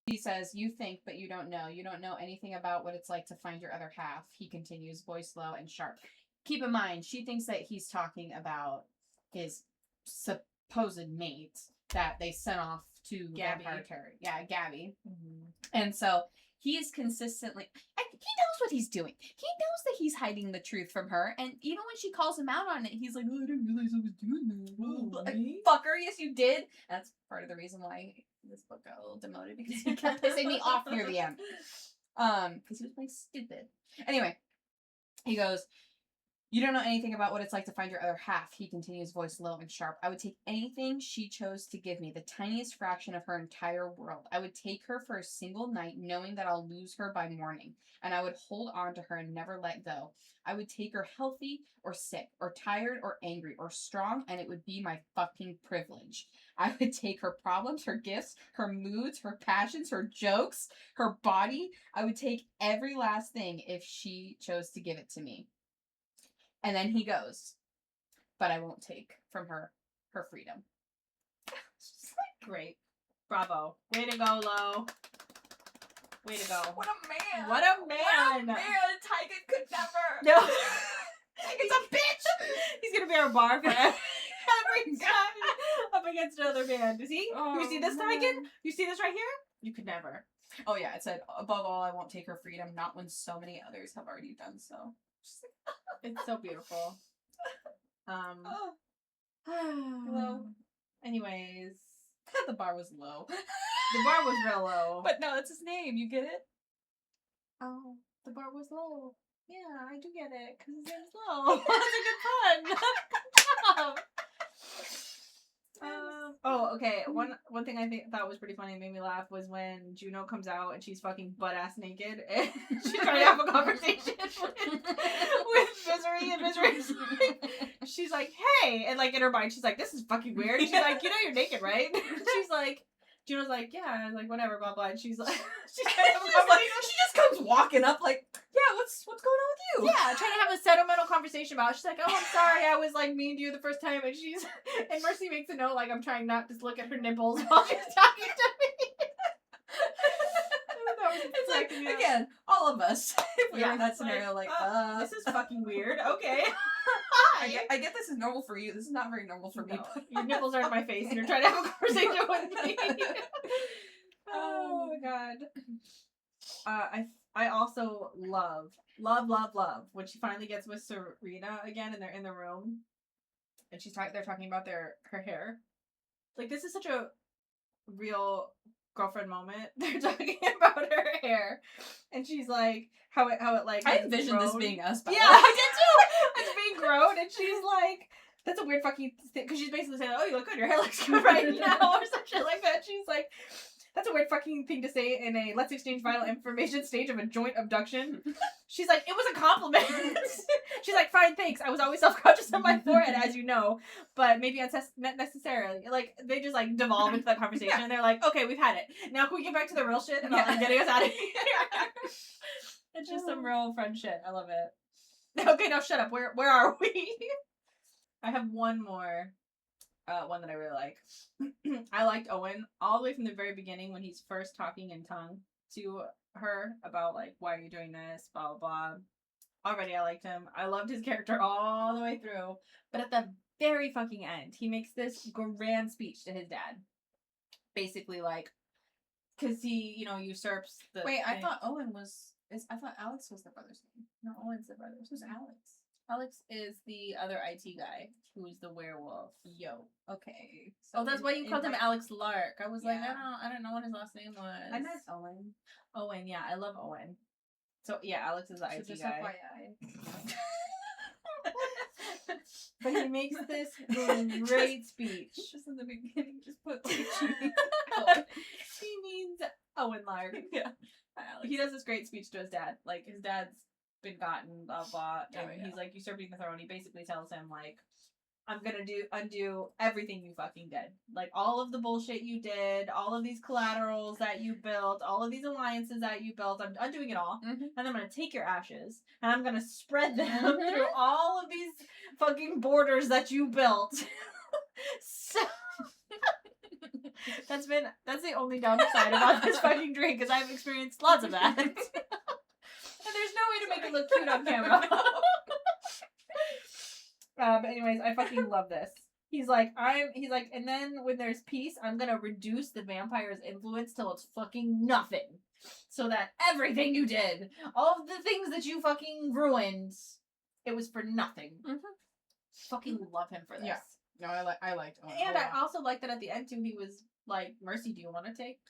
he says, you think, but you don't know. You don't know anything about what it's like to find your other half. He continues, voice low and sharp. Keep in mind, she thinks that he's talking about his supposed mate that they sent off to
Gabby.
Vampire Territory. Yeah, Gabby.
Mm-hmm.
And so he's consistently, and he knows what he's doing. He knows that he's hiding the truth from her. And even when she calls him out on it, he's like, oh, I didn't realize I was doing that. Like, fucker, yes you did. That's part of the reason why this book got a little demoted, because he kept pissing me off near the end. Because he was playing stupid. Anyway, he goes, you don't know anything about what it's like to find your other half, he continues, voice low and sharp. I would take anything she chose to give me, the tiniest fraction of her entire world. I would take her for a single night, knowing that I'll lose her by morning, and I would hold on to her and never let go. I would take her healthy or sick or tired or angry or strong, and it would be my fucking privilege. I would take her problems, her gifts, her moods, her passions, her jokes, her body. I would take every last thing if she chose to give it to me. And then he goes, but I won't take from her freedom.
Great. Bravo. Way to go, Lo. Way to go.
What a man.
What a man.
What a man. Tiger could never.
No.
Tiger's a bitch.
He's going to be our bar for every time up against another man. You see? You see this, Tigan? You see this right here? You could never.
Oh, yeah. It said, above all, I won't take her freedom, not when so many others have already done so.
It's so beautiful.
Low.
Anyways.
The bar was low.
The bar was real low.
But no, it's his name. You get it?
Oh, the bar was low. Yeah, I do get it. Because his name's Low. That's a good pun. Okay. One thing I thought was pretty funny and made me laugh was when Juno comes out and she's fucking butt ass naked and she's trying to have a conversation with Misery, and Misery's like, she's like, hey, and like in her mind she's like, this is fucking weird. And she's like, you know you're naked, right? She's like, Juno's like, yeah, and like whatever, blah blah. And she's like, she
just comes walking up like, yeah, what's going on with you?
Yeah, trying to have a sentimental conversation about it. She's like, oh, I'm sorry, I was like mean to you the first time, and Mercy makes a note like I'm trying not to look at her nipples while she's talking to me.
It's like, again, all of us, if we were in that scenario, like,
this is fucking weird. Okay.
I get this is normal for you. This is not very normal for me.
Your nipples are in my face and you're trying to have a conversation with me. Oh my god. I also love when she finally gets with Serena again and they're in the room and they're talking about her hair. Like, this is such a real girlfriend moment. They're talking about her hair and she's like how it like
I envisioned this being us, by the way.
I did too. It's being grown and she's like, that's a weird fucking thing, because she's basically saying, oh, you look good, your hair looks good right now, or some shit like that. She's like, that's a weird fucking thing to say in a let's exchange vital information stage of a joint abduction. She's like, it was a compliment. She's like, fine, thanks. I was always self-conscious on my forehead, as you know, but maybe not necessarily. Like, they just like devolve into that conversation, and they're like, okay, we've had it. Now can we get back to the real shit and I'm getting us out of here? It's just some real friend shit. I love it. Okay, now shut up. Where are we? I have one more. One that I really like. I liked Owen all the way from the very beginning when he's first talking in tongue to her about like, why are you doing this, blah blah blah. Already I liked him. I loved his character all the way through. But at the very fucking end, he makes this grand speech to his dad. Basically like, because he, usurps the
Wait, I
thing.
thought I thought Alex was the brother's name. No, Owen's the brother. Who's Alex?
Alex is the other IT guy who's the werewolf.
Yo. Okay.
So that's why you called him Alex Lark. I was like,
Yeah.
I don't know what his last name was.
I meant Owen.
Owen, yeah, I love Owen. So yeah, Alex is the IT
just
guy.
FYI.
But he makes this great speech.
Just in the beginning, just put
He means Owen Lark.
Yeah.
He does this great speech to his dad. Like, his dad's been gotten, blah, blah, and he's, like, usurping the throne. He basically tells him, like, I'm gonna undo everything you fucking did. Like, all of the bullshit you did, all of these collaterals that you built, all of these alliances that you built, I'm undoing it all.
Mm-hmm.
And I'm gonna take your ashes, and I'm gonna spread them through all of these fucking borders that you built. So... That's the only downside about this fucking drink, because I've experienced lots of that. And there's no way to make it look cute on camera. But anyways, I fucking love this. He's like, and then when there's peace, I'm gonna reduce the vampire's influence till it's fucking nothing. So that everything you did, all of the things that you fucking ruined, it was for nothing.
Mm-hmm.
Fucking love him for this.
Yeah. No, I liked Owen.
And I also liked that at the end too, he was like, Mercy, do you want to take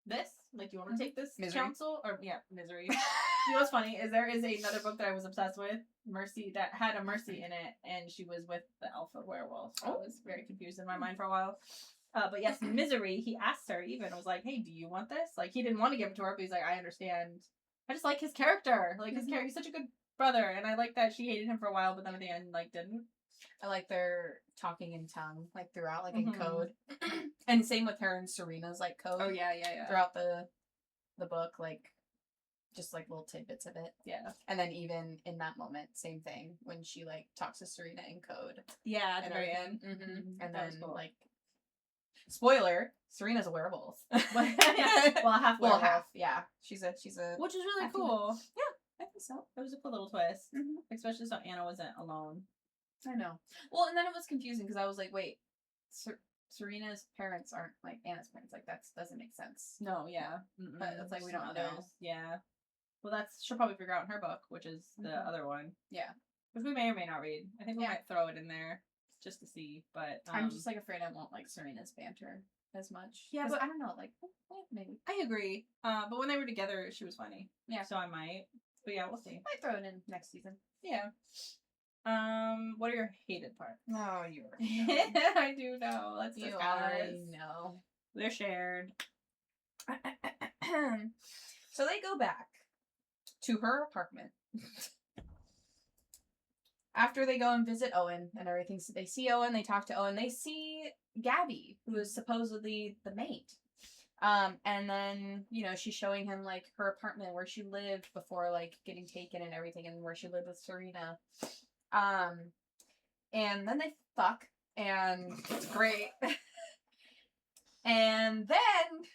this? Like, do you want to take this
Misery.
counsel? Or, yeah, Misery. You know what's funny is there is another book that I was obsessed with, Mercy, that had a Mercy in it, and she was with the alpha werewolf. So I was very confused in my mind for a while. But yes, Misery, he asked her even, was like, hey, do you want this? Like, he didn't want to give it to her, but he's like, I understand. I just like his character. Like, his character, he's such a good brother, and I like that she hated him for a while, but then at the end, like, didn't.
I like their talking in tongue, like, throughout, like, in code. And same with her and Serena's, like, code.
Oh, yeah.
Throughout the book, like, just, like, little tidbits of it.
Yeah.
And then even in that moment, same thing, when she, like, talks to Serena in code.
Yeah, at
the
very end.
Mm-hmm. And
That was
then,
cool.
like, spoiler, Serena's a werewolf.
Well, half werewolf.
Well, half, yeah. She's a...
Which is really
I think-
cool.
I think so.
It was a cool little twist.
Mm-hmm.
Especially so Anna wasn't alone.
I know. Well, and then it was confusing because I was like, wait, Serena's parents aren't like Anna's parents. Like, that doesn't make sense.
No, yeah. Mm-mm.
But it's like, we don't
Others.
know.
Yeah. Well, she'll probably figure out in her book, which is the other one.
Yeah.
Which we may or may not read. I think we might throw it in there just to see, but...
I'm just, like, afraid I won't like Serena's banter as much.
Yeah, but
I don't know, like, maybe.
I agree. But when they were together, she was funny.
Yeah.
So I might. But yeah, we'll see.
Might throw it in next season.
Yeah. What are your hated parts?
Oh, you are.
I do know. Let's
You
discuss.
already know.
They're shared.
So they go back to her apartment. After they go and visit Owen and everything, so they see Owen, they talk to Owen, they see Gabby, who is supposedly the mate. And then, she's showing him, like, her apartment where she lived before, like, getting taken and everything, and where she lived with Serena. And then they fuck, and it's great. And then,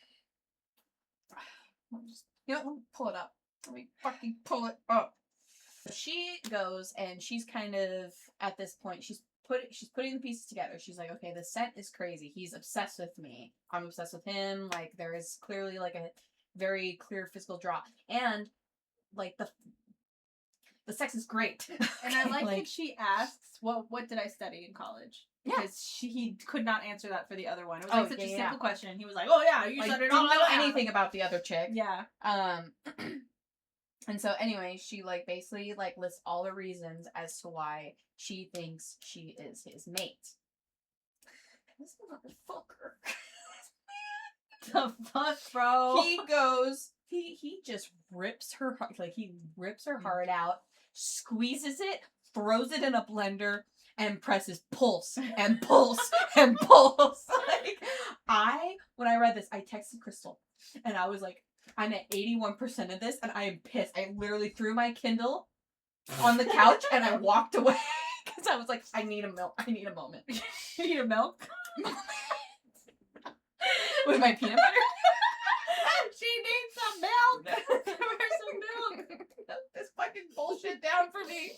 let me pull it up. Let me fucking pull it up. So she goes, and she's kind of, at this point, she's putting the pieces together. She's like, okay, the set is crazy. He's obsessed with me. I'm obsessed with him. Like, there is clearly, like, a very clear physical draw, and like the sex is great.
And I like that she asks, what did I study in college? Because he could not answer that for the other one. It was like such a simple question. He was like, "Oh yeah, you studied all that."
Didn't know anything about the other chick.
Yeah.
And so anyway, she like basically like lists all the reasons as to why she thinks she is his mate. This motherfucker.
The fuck, bro?
He goes. He just rips her heart. Like he rips her heart out, squeezes it, throws it in a blender, and presses pulse and pulse and pulse. Like when I read this, I texted Crystal, and I was like, I'm at 81% of this, and I am pissed. I literally threw my Kindle on the couch, and I walked away because I was like, I need a milk. I need a moment.
You need a milk?
With my peanut butter.
She needs some milk. Give her some milk.
This fucking bullshit down for me.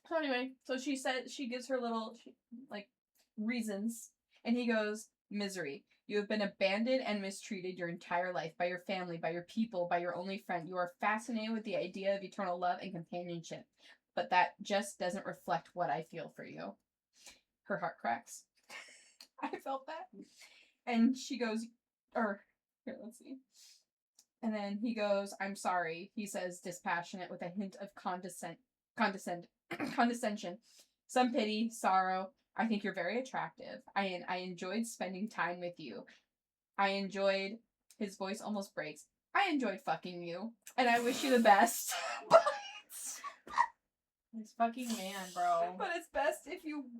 So anyway, so she said she gives her little like reasons, and he goes, misery. You have been abandoned and mistreated your entire life by your family, by your people, by your only friend. You are fascinated with the idea of eternal love and companionship, but that just doesn't reflect what I feel for you. Her heart cracks. I felt that. And she goes, or here, let's see. And then he goes, I'm sorry. He says, dispassionate with a hint of condescension, some pity, sorrow. I think you're very attractive. I enjoyed spending time with you. His voice almost breaks. I enjoyed fucking you, and I wish you the best.
This fucking man, bro.
But it's best if you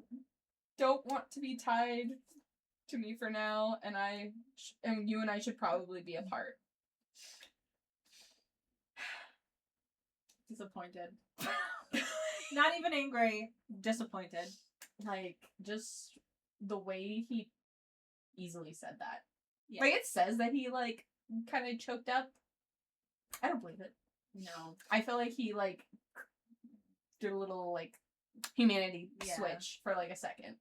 don't want to be tied to me for now, and you and I should probably be apart.
Disappointed. Not even angry, disappointed.
Like, just the way he easily said that.
Yeah.
Like, it says that he, like, kind of choked up. I don't believe it.
No.
I feel like he, like, did a little, like, humanity switch for, like, a second.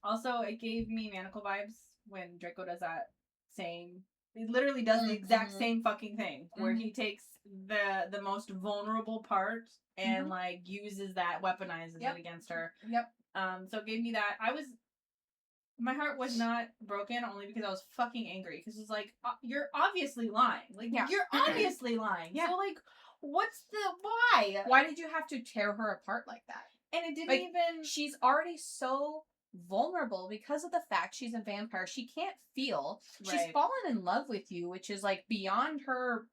Also, it gave me Manacle vibes when Draco does that same... He literally does the exact same fucking thing, where he takes the most vulnerable part and, like, uses that, weaponizes it against her.
Yep.
So it gave me that. My heart was not broken only because I was fucking angry. Because it's like, you're obviously lying. Like, you're obviously lying. Yeah. So, like, why?
Why did you have to tear her apart like that?
And it didn't even...
She's already so vulnerable because of the fact she's a vampire. She can't feel. She's fallen in love with you, which is, like, beyond her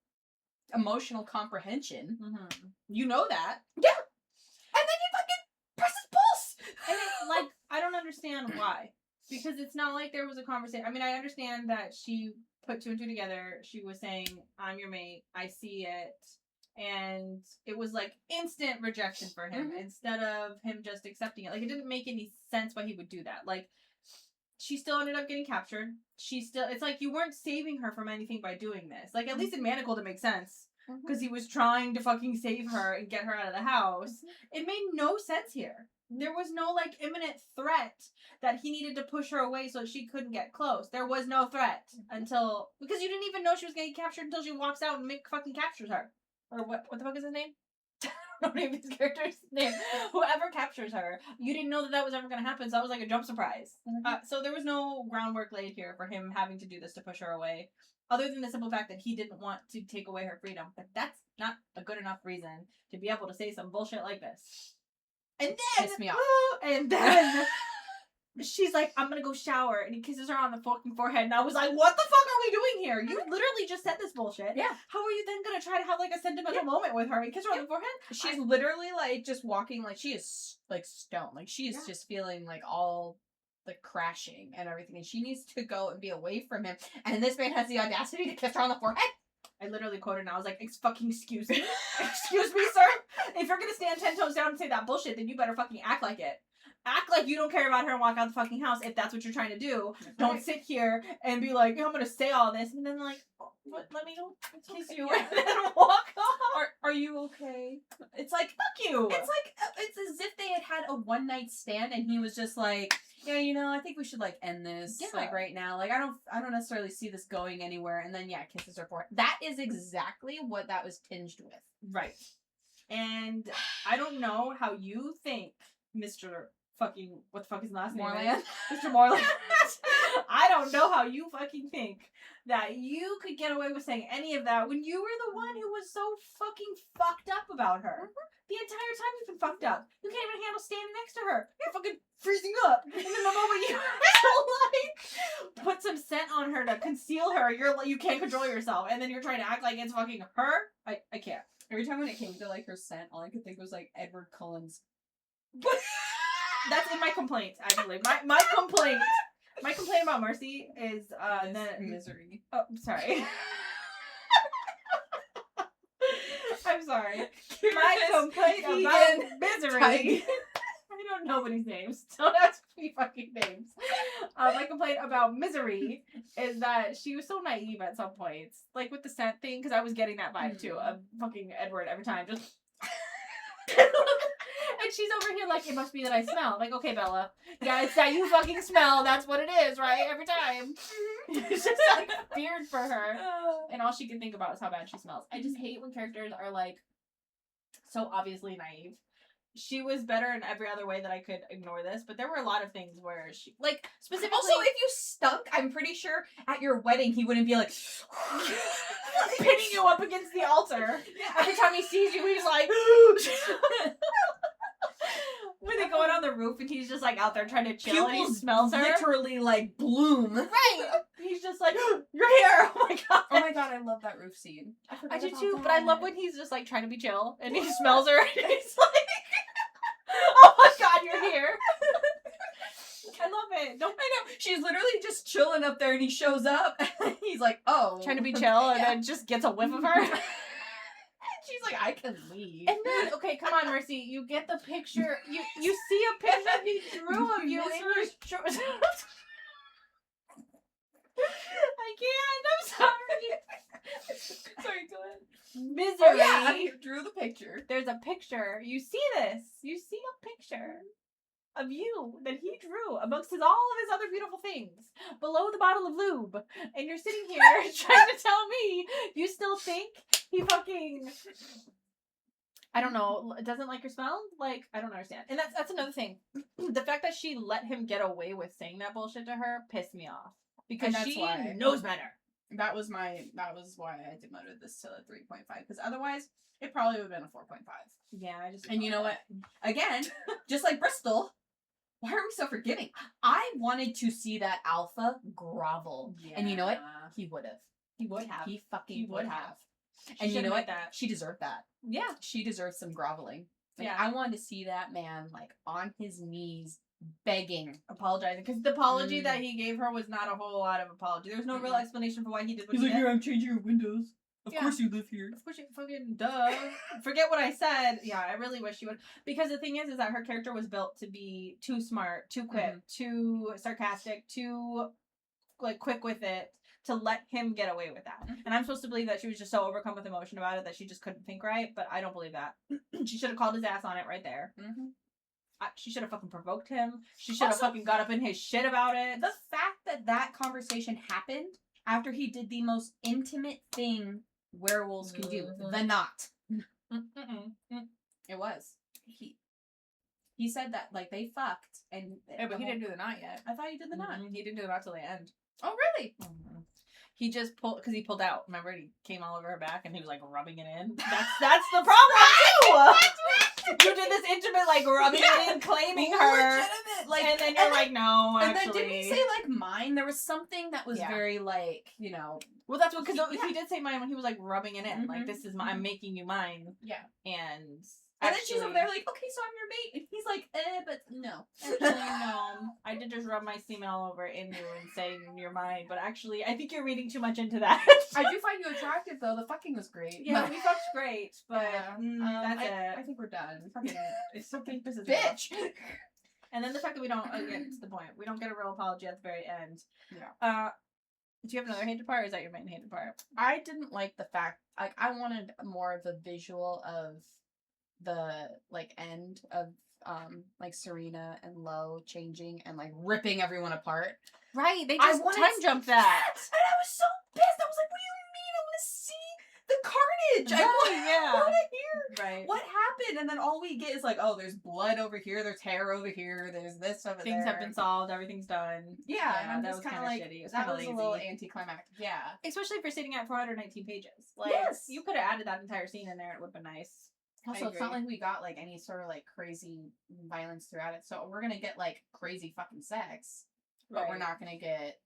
emotional comprehension.
Mm-hmm. You know that.
Yeah. And then you fucking press his pulse.
And it, like, I don't understand why. Because it's not like there was a conversation. I mean, I understand that she put two and two together. She was saying, I'm your mate. I see it. And it was, like, instant rejection for him instead of him just accepting it. Like, it didn't make any sense why he would do that. Like, she still ended up getting captured. It's like you weren't saving her from anything by doing this. Like, at least in Manacled it makes sense. Because he was trying to fucking save her and get her out of the house. It made no sense here. There was no, like, imminent threat that he needed to push her away so she couldn't get close. There was no threat until... Because you didn't even know she was getting captured until she walks out and fucking captures her. Or what the fuck is his name? I don't know his character's name. Whoever captures her, you didn't know that was ever going to happen, so that was like a jump surprise. So there was no groundwork laid here for him having to do this to push her away, other than the simple fact that he didn't want to take away her freedom. But that's not a good enough reason to be able to say some bullshit like this. And then...
Piss me off.
And then... She's like, I'm gonna go shower, and he kisses her on the fucking forehead, and I was like, what the fuck are we doing here? You literally just said this bullshit. Yeah. How are you then gonna try to have, like, a sentimental moment with her and kiss her on the forehead?
She's literally, like, just walking, like, she is, like, stoned. Like, she is just feeling, like, all, like, crashing and everything, and she needs to go and be away from him, and this man has the audacity to kiss her on the forehead?
I literally quoted and I was like, excuse me? Excuse me, sir? If you're gonna stand 10 toes down and say that bullshit, then you better fucking act like it. Act like you don't care about her and walk out the fucking house if that's what you're trying to do. Don't sit here and be like, I'm gonna say all this, and then like, let me go kiss you and then walk off.
Are you okay? It's like,
fuck you.
It's like, it's as if they had a one-night stand and he was just like,
yeah, you know, I think we should like end this like
Yeah.
right now. Like I don't necessarily see this going anywhere. And then yeah, kisses her forehead.
That is exactly what that was tinged with.
Right. And I don't know how you think, Mr. fucking, what the fuck is his last name?
Moreland?
Mr. Moreland. I don't know how you fucking think that you could get away with saying any of that when you were the one who was so fucking fucked up about her. The entire time you've been fucked up. You can't even handle standing next to her. You're fucking freezing up. And then the moment you like put some scent on her to conceal her, you can't control yourself. And then you're trying to act like it's fucking her. I can't.
Every time when it came to like her scent, all I could think was like Edward Cullen's.
That's in my complaint, actually. My complaint. My complaint about Mercy is the
misery.
Oh, sorry. I'm sorry. My complaint about misery. I don't know anybody's names. Don't ask me fucking names. My complaint about Misery is that she was so naive at some points, like with the scent thing, because I was getting that vibe too of fucking Edward every time, just. And she's over here like, it must be that I smell. Like, okay, Bella, yeah, it's that you fucking smell. That's what it is, right? Every time. It's just like feared for her, and all she can think about is how bad she smells. I just hate when characters are like so obviously naive. She was better in every other way that I could ignore this, but there were a lot of things where she, like, specifically.
Also, if you stunk, I'm pretty sure at your wedding he wouldn't be like
pinning you up against the altar.
Yeah.
Every time he sees you, he's like. When they go out on the roof and he's just like out there trying to chill and he smells her.
Literally like bloom.
Right. He's just like, you're here. Oh my god.
Oh my god, I love that roof scene.
I do too, but I love when he's just like trying to be chill and he smells her and he's like, oh my god, you're here. I love it. Don't
I know. She's literally just chilling up there and he shows up and he's like, oh.
trying to be chill and then just gets a whiff of her.
She's like, I can leave.
And then, okay, come on, Mercy. You get the picture. You see a picture he drew of you in your shorts. I can't. I'm sorry.
Sorry, go ahead.
Misery.
Oh, yeah, he drew the picture.
There's a picture. You see this. You see a picture of you that he drew amongst all of his other beautiful things below the bottle of lube. And you're sitting here trying to tell me you still think he fucking, I don't know, doesn't like your smell? Like, I don't understand. And that's another thing. The fact that she let him get away with saying that bullshit to her pissed me off. Because
that's
she
why.
knows better.
That was why I demoted this to a 3.5, because otherwise it probably would have been a 4.5.
Yeah, I just.
And you know what? Again, just like Bristol, why are we so forgiving? I wanted to see that alpha grovel.
Yeah.
And you know what? He would have.
He would have.
He fucking
He
would
would
have.
She
And you know
should've
what?
made that.
She deserved that.
Yeah.
She deserves some groveling. Like,
Yeah.
I wanted to see that man like on his knees begging.
Apologizing. Because the apology that he gave her was not a whole lot of apology. There was no real explanation for why he did what he did.
I'm changing your windows. Of course you live here.
Of course you fucking duh. Forget what I said. Yeah, I really wish you would. Because the thing is that her character was built to be too smart, too quick, too sarcastic, too like quick with it to let him get away with that. And I'm supposed to believe that she was just so overcome with emotion about it that she just couldn't think right, but I don't believe that. She should have called his ass on it right there. She should have fucking provoked him. She should have fucking got up in his shit about it.
The fact that conversation happened after he did the most intimate thing werewolves can do, the knot. It was. He said that like they fucked and
Yeah, but he didn't do the knot yet.
I thought he did the knot.
He didn't do the knot till the end.
Oh really?
He just pulled because he pulled out. Remember, he came all over her back and he was like rubbing it in. That's the problem too. You did this intimate like rubbing it in, claiming her,
legitimate, like,
and then you're like, no,
and
actually.
then didn't he say like mine? There was something that was very like, you know.
Well, that's what, because he did say mine when he was like rubbing it in, like, this is my, I'm making you mine.
Yeah.
And
then she's over there like, okay, so I'm your mate, and he's like, but no.
Actually, no. I did just rub my semen all over in you and saying you're mine, but actually, I think you're reading too much into that.
I do find you attractive though. The fucking was great.
Yeah, we fucked great, but that's
I
it.
think we're done.
It's something pisses me off.
Bitch.
And then the fact that we don't, again, to the point, we don't get a real apology at the very end.
Yeah.
Do you have another hated part, or is that your main hated part?
I didn't like the fact, like, I wanted more of the visual of the, like, end of like Serena and Lo changing and like ripping everyone apart.
Right, they
I
just
wanted
time jumped that.
Yes! And I was so pissed. I was like, what do you mean? I want to see the carnage. I want to hear
Right.
what happened. And then all we get is like, oh, there's blood over here, there's hair over here, there's this over
Things
there.
have been solved, everything's done.
Yeah, and I'm
that
just
was
kind of like,
shitty.
that was
lazy.
a little anticlimactic. Yeah.
Especially for sitting at 419 pages. Like,
Yes.
you could have added that entire scene in there. It would have been nice.
Also, it's not like we got like any sort of like crazy violence throughout it. So we're gonna get like crazy fucking sex, but we're not gonna get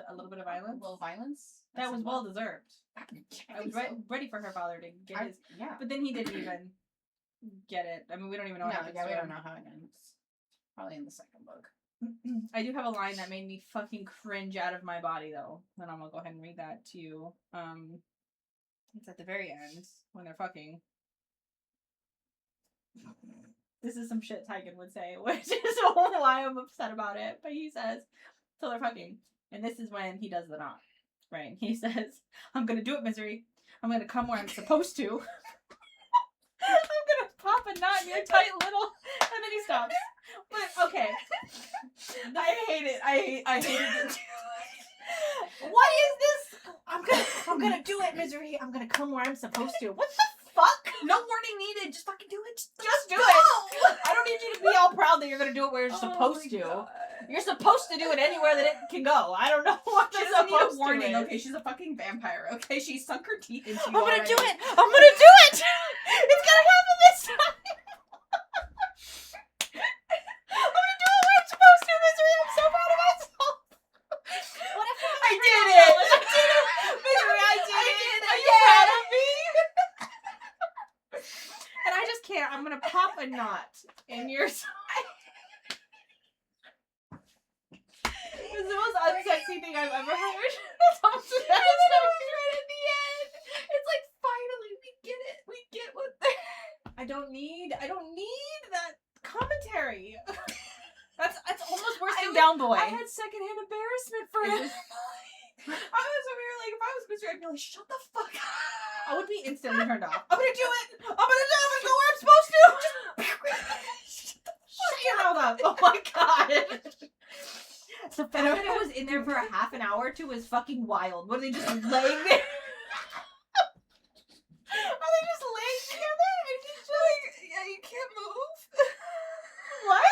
a little bit of violence.
A little violence.
That was well deserved. I was
so.
ready for her father to get his.
Yeah.
But then he didn't even get it. I mean, we don't even know what happens.
Yeah, we
to
don't
him.
know how it ends. Probably in the second book.
I do have a line that made me fucking cringe out of my body, though. And I'm gonna go ahead and read that to you. It's at the very end when they're fucking. This is some shit Tygan would say, which is why I'm upset about it. But he says, so they're fucking. And this is when he does the knot. Right? He says, I'm gonna do it, Misery. I'm gonna come where I'm supposed to. I'm gonna pop a knot in your tight little. And then he stops. But, okay.
I hate it. I hated it too.
What is this? I'm gonna do it, Misery. I'm gonna come where I'm supposed to. What the fuck?
No warning needed. Just fucking do it.
Just do it. I don't need you to be all proud that you're gonna do it where you're supposed to.
God.
You're supposed to do it anywhere that it can go. I don't know what
She
that's
doesn't need
supposed
a warning.
to.
Okay, she's a fucking vampire. Okay, she sunk her teeth into
I'm
you
gonna
already.
do it. I'm gonna do it. It's gonna happen this time. I'm gonna do it where I'm supposed to, Misery. I'm so proud of myself. What if
I did it.
I did it, Misery. I did it. Are you
Yeah.
proud of me? And I just can't. I'm gonna pop a knot in your side. It's the most unsexy thing I've ever heard. That's all I'm saying.
And then it was right at the end. It's like finally we get it. We get what they're.
I don't need that commentary. That's almost worse than Down Boy.
I had secondhand embarrassment for
It
it.
was-
I was over here like, if I was Misery, I'd be like, shut the fuck up.
I would be instantly turned off. I'm gonna do it. I'm gonna go where I'm supposed to. Shut your mouth up. Oh my god. The fact that it was in there for a half an hour or two was fucking wild. What are they just laying there? Are they just laying together? And he's just like,
Yeah, you can't move.
what?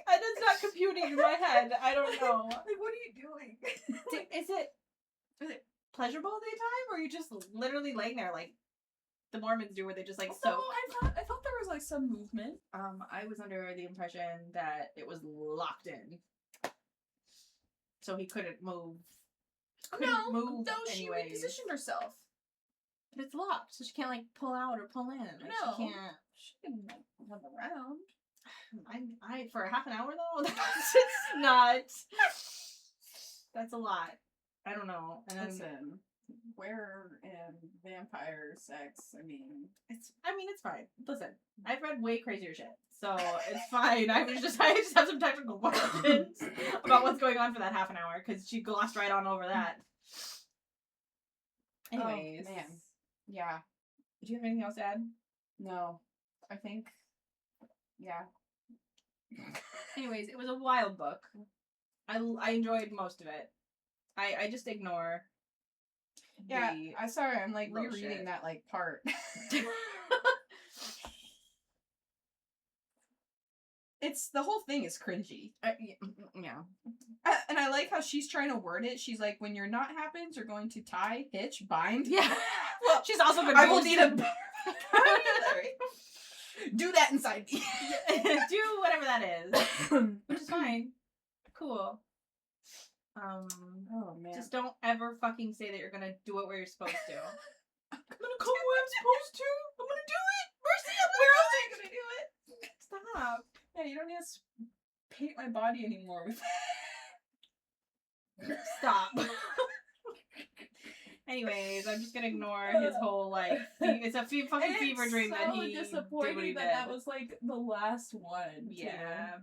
And it's not computing in my head. I don't know.
Like, what are you doing?
Is it pleasurable at the time, or are you just literally laying there like the Mormons do, where they just like
No,
soak?
I thought there was like some movement.
I was under the impression that it was locked in, so he couldn't move. Couldn't move
she
anyways.
repositioned herself.
But it's locked, so she can't like pull out or pull in. Like,
No.
she can't.
She can like run around.
I for half an hour though. That's just not. That's a lot. I don't know. And then
Listen, where in vampire sex? I mean,
it's fine. Listen, I've read way crazier shit, so it's fine. I just have some technical questions about what's going on for that half an hour because she glossed right on over that. Anyways,
man, yeah.
Do you have anything else to add?
No, I think, yeah.
Anyways, it was a wild book. I enjoyed most of it. I just ignore.
Yeah,
the
I'm sorry. I'm like
little
rereading
shit.
that like part. It's the whole thing is cringy.
Yeah.
And I like how she's trying to word it. She's like, when your knot happens, you're going to tie, hitch, bind.
Yeah.
Well,
She's also been
I will
most-
need a do that inside me.
do whatever that is, which is fine. Cool.
Oh man.
Just don't ever fucking say that you're gonna do it where you're supposed to.
I'm gonna come where I'm supposed to. I'm gonna do it. Mercy, where else are you gonna do it?
Stop.
Yeah, you don't need to paint my body anymore with
Stop. Anyways, I'm just gonna ignore his whole like. It's a fucking fever dream that he did what he did.
that was like the last one.
Yeah,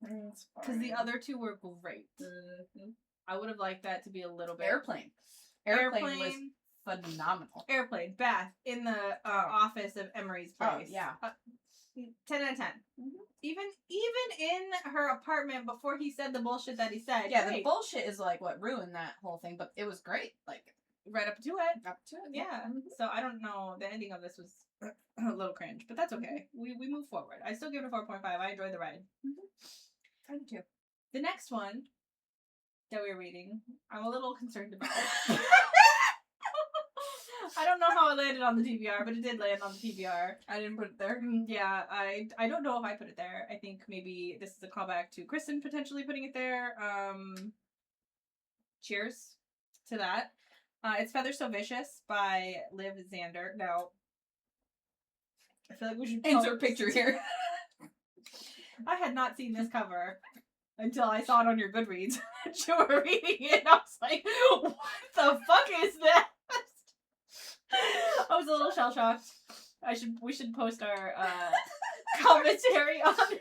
It's
because the
fine.
other two were great. I would have liked that to be a little bit.
Airplane was phenomenal.
Airplane, bath, in the office of Emery's place.
Oh, yeah.
10 out of 10.
Mm-hmm.
Even in her apartment before he said the bullshit that he said.
Yeah,
great.
the bullshit is like what ruined that whole thing, but it was great. Like
Right up to it.
up to it.
Yeah. So I don't know. The ending of this was a little cringe, but that's okay. We move forward. I still give it a 4.5. I enjoyed the ride.
I do too.
The next one that we're reading, I'm a little concerned about. I don't know how it landed on the TBR, but it did land on the TBR.
I didn't put it there.
Yeah, I don't know if I put it there. I think maybe this is a callback to Kristen potentially putting it there. Cheers to that. It's Feather So Vicious by Liv Xander. Now, I feel like we should
Insert picture here.
I had not seen this cover until I saw it on your Goodreads. You were reading it, and I was like, what the fuck is that? I was a little shell shocked. We should post our commentary on it.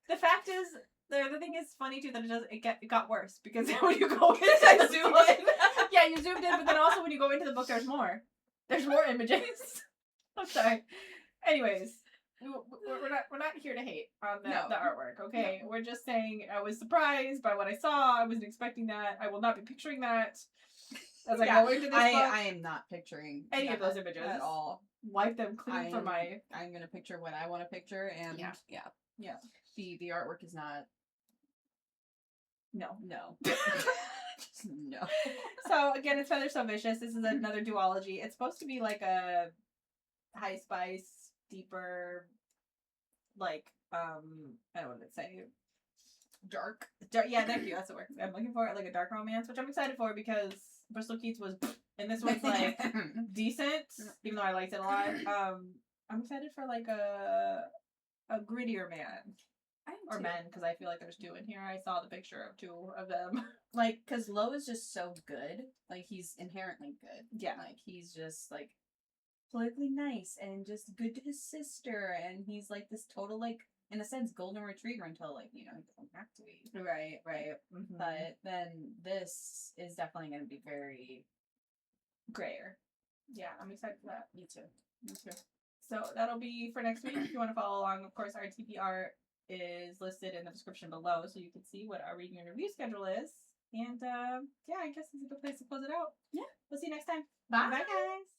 The fact is, the thing is funny too that it got worse because when you go into the
zoomed
book,
in.
yeah, you zoomed in, but then also when you go into the book, there's more images. I'm sorry. Anyways, we're not here to hate on the artwork, okay? No. We're just saying I was surprised by what I saw. I wasn't expecting that. I will not be picturing that as I go into this book.
I am not picturing
any of those images
at all.
Wipe them clean from my.
I'm gonna picture what I want to picture, and yeah. The artwork is not. No. No.
So again, it's Feather So Vicious. This is another duology. It's supposed to be like a high spice, deeper, like I don't know what to say.
Dark.
Yeah, thank you. That's the word I'm looking for. Like a dark romance, which I'm excited for because Bristol Keats was, and this one's like decent, even though I liked it a lot. I'm excited for like a grittier man. Or men, because I feel like there's two in here. I saw the picture of two of them.
Like, because Lo is just so good. Like, he's inherently good.
Yeah.
Like, he's just, like, politically nice and just good to his sister. And he's, like, this total, like, in a sense, golden retriever until, like, you know, he doesn't have to be.
Right. Mm-hmm.
But then this is definitely going to be very
grayer. Yeah, I'm excited for that.
Me too.
So that'll be for next week. If you want to follow along, of course, our TPR is listed in the description below, so you can see what our reading and review schedule is. And I guess this is a good place to close it out.
Yeah.
We'll see you next time.
Bye.
Bye, guys.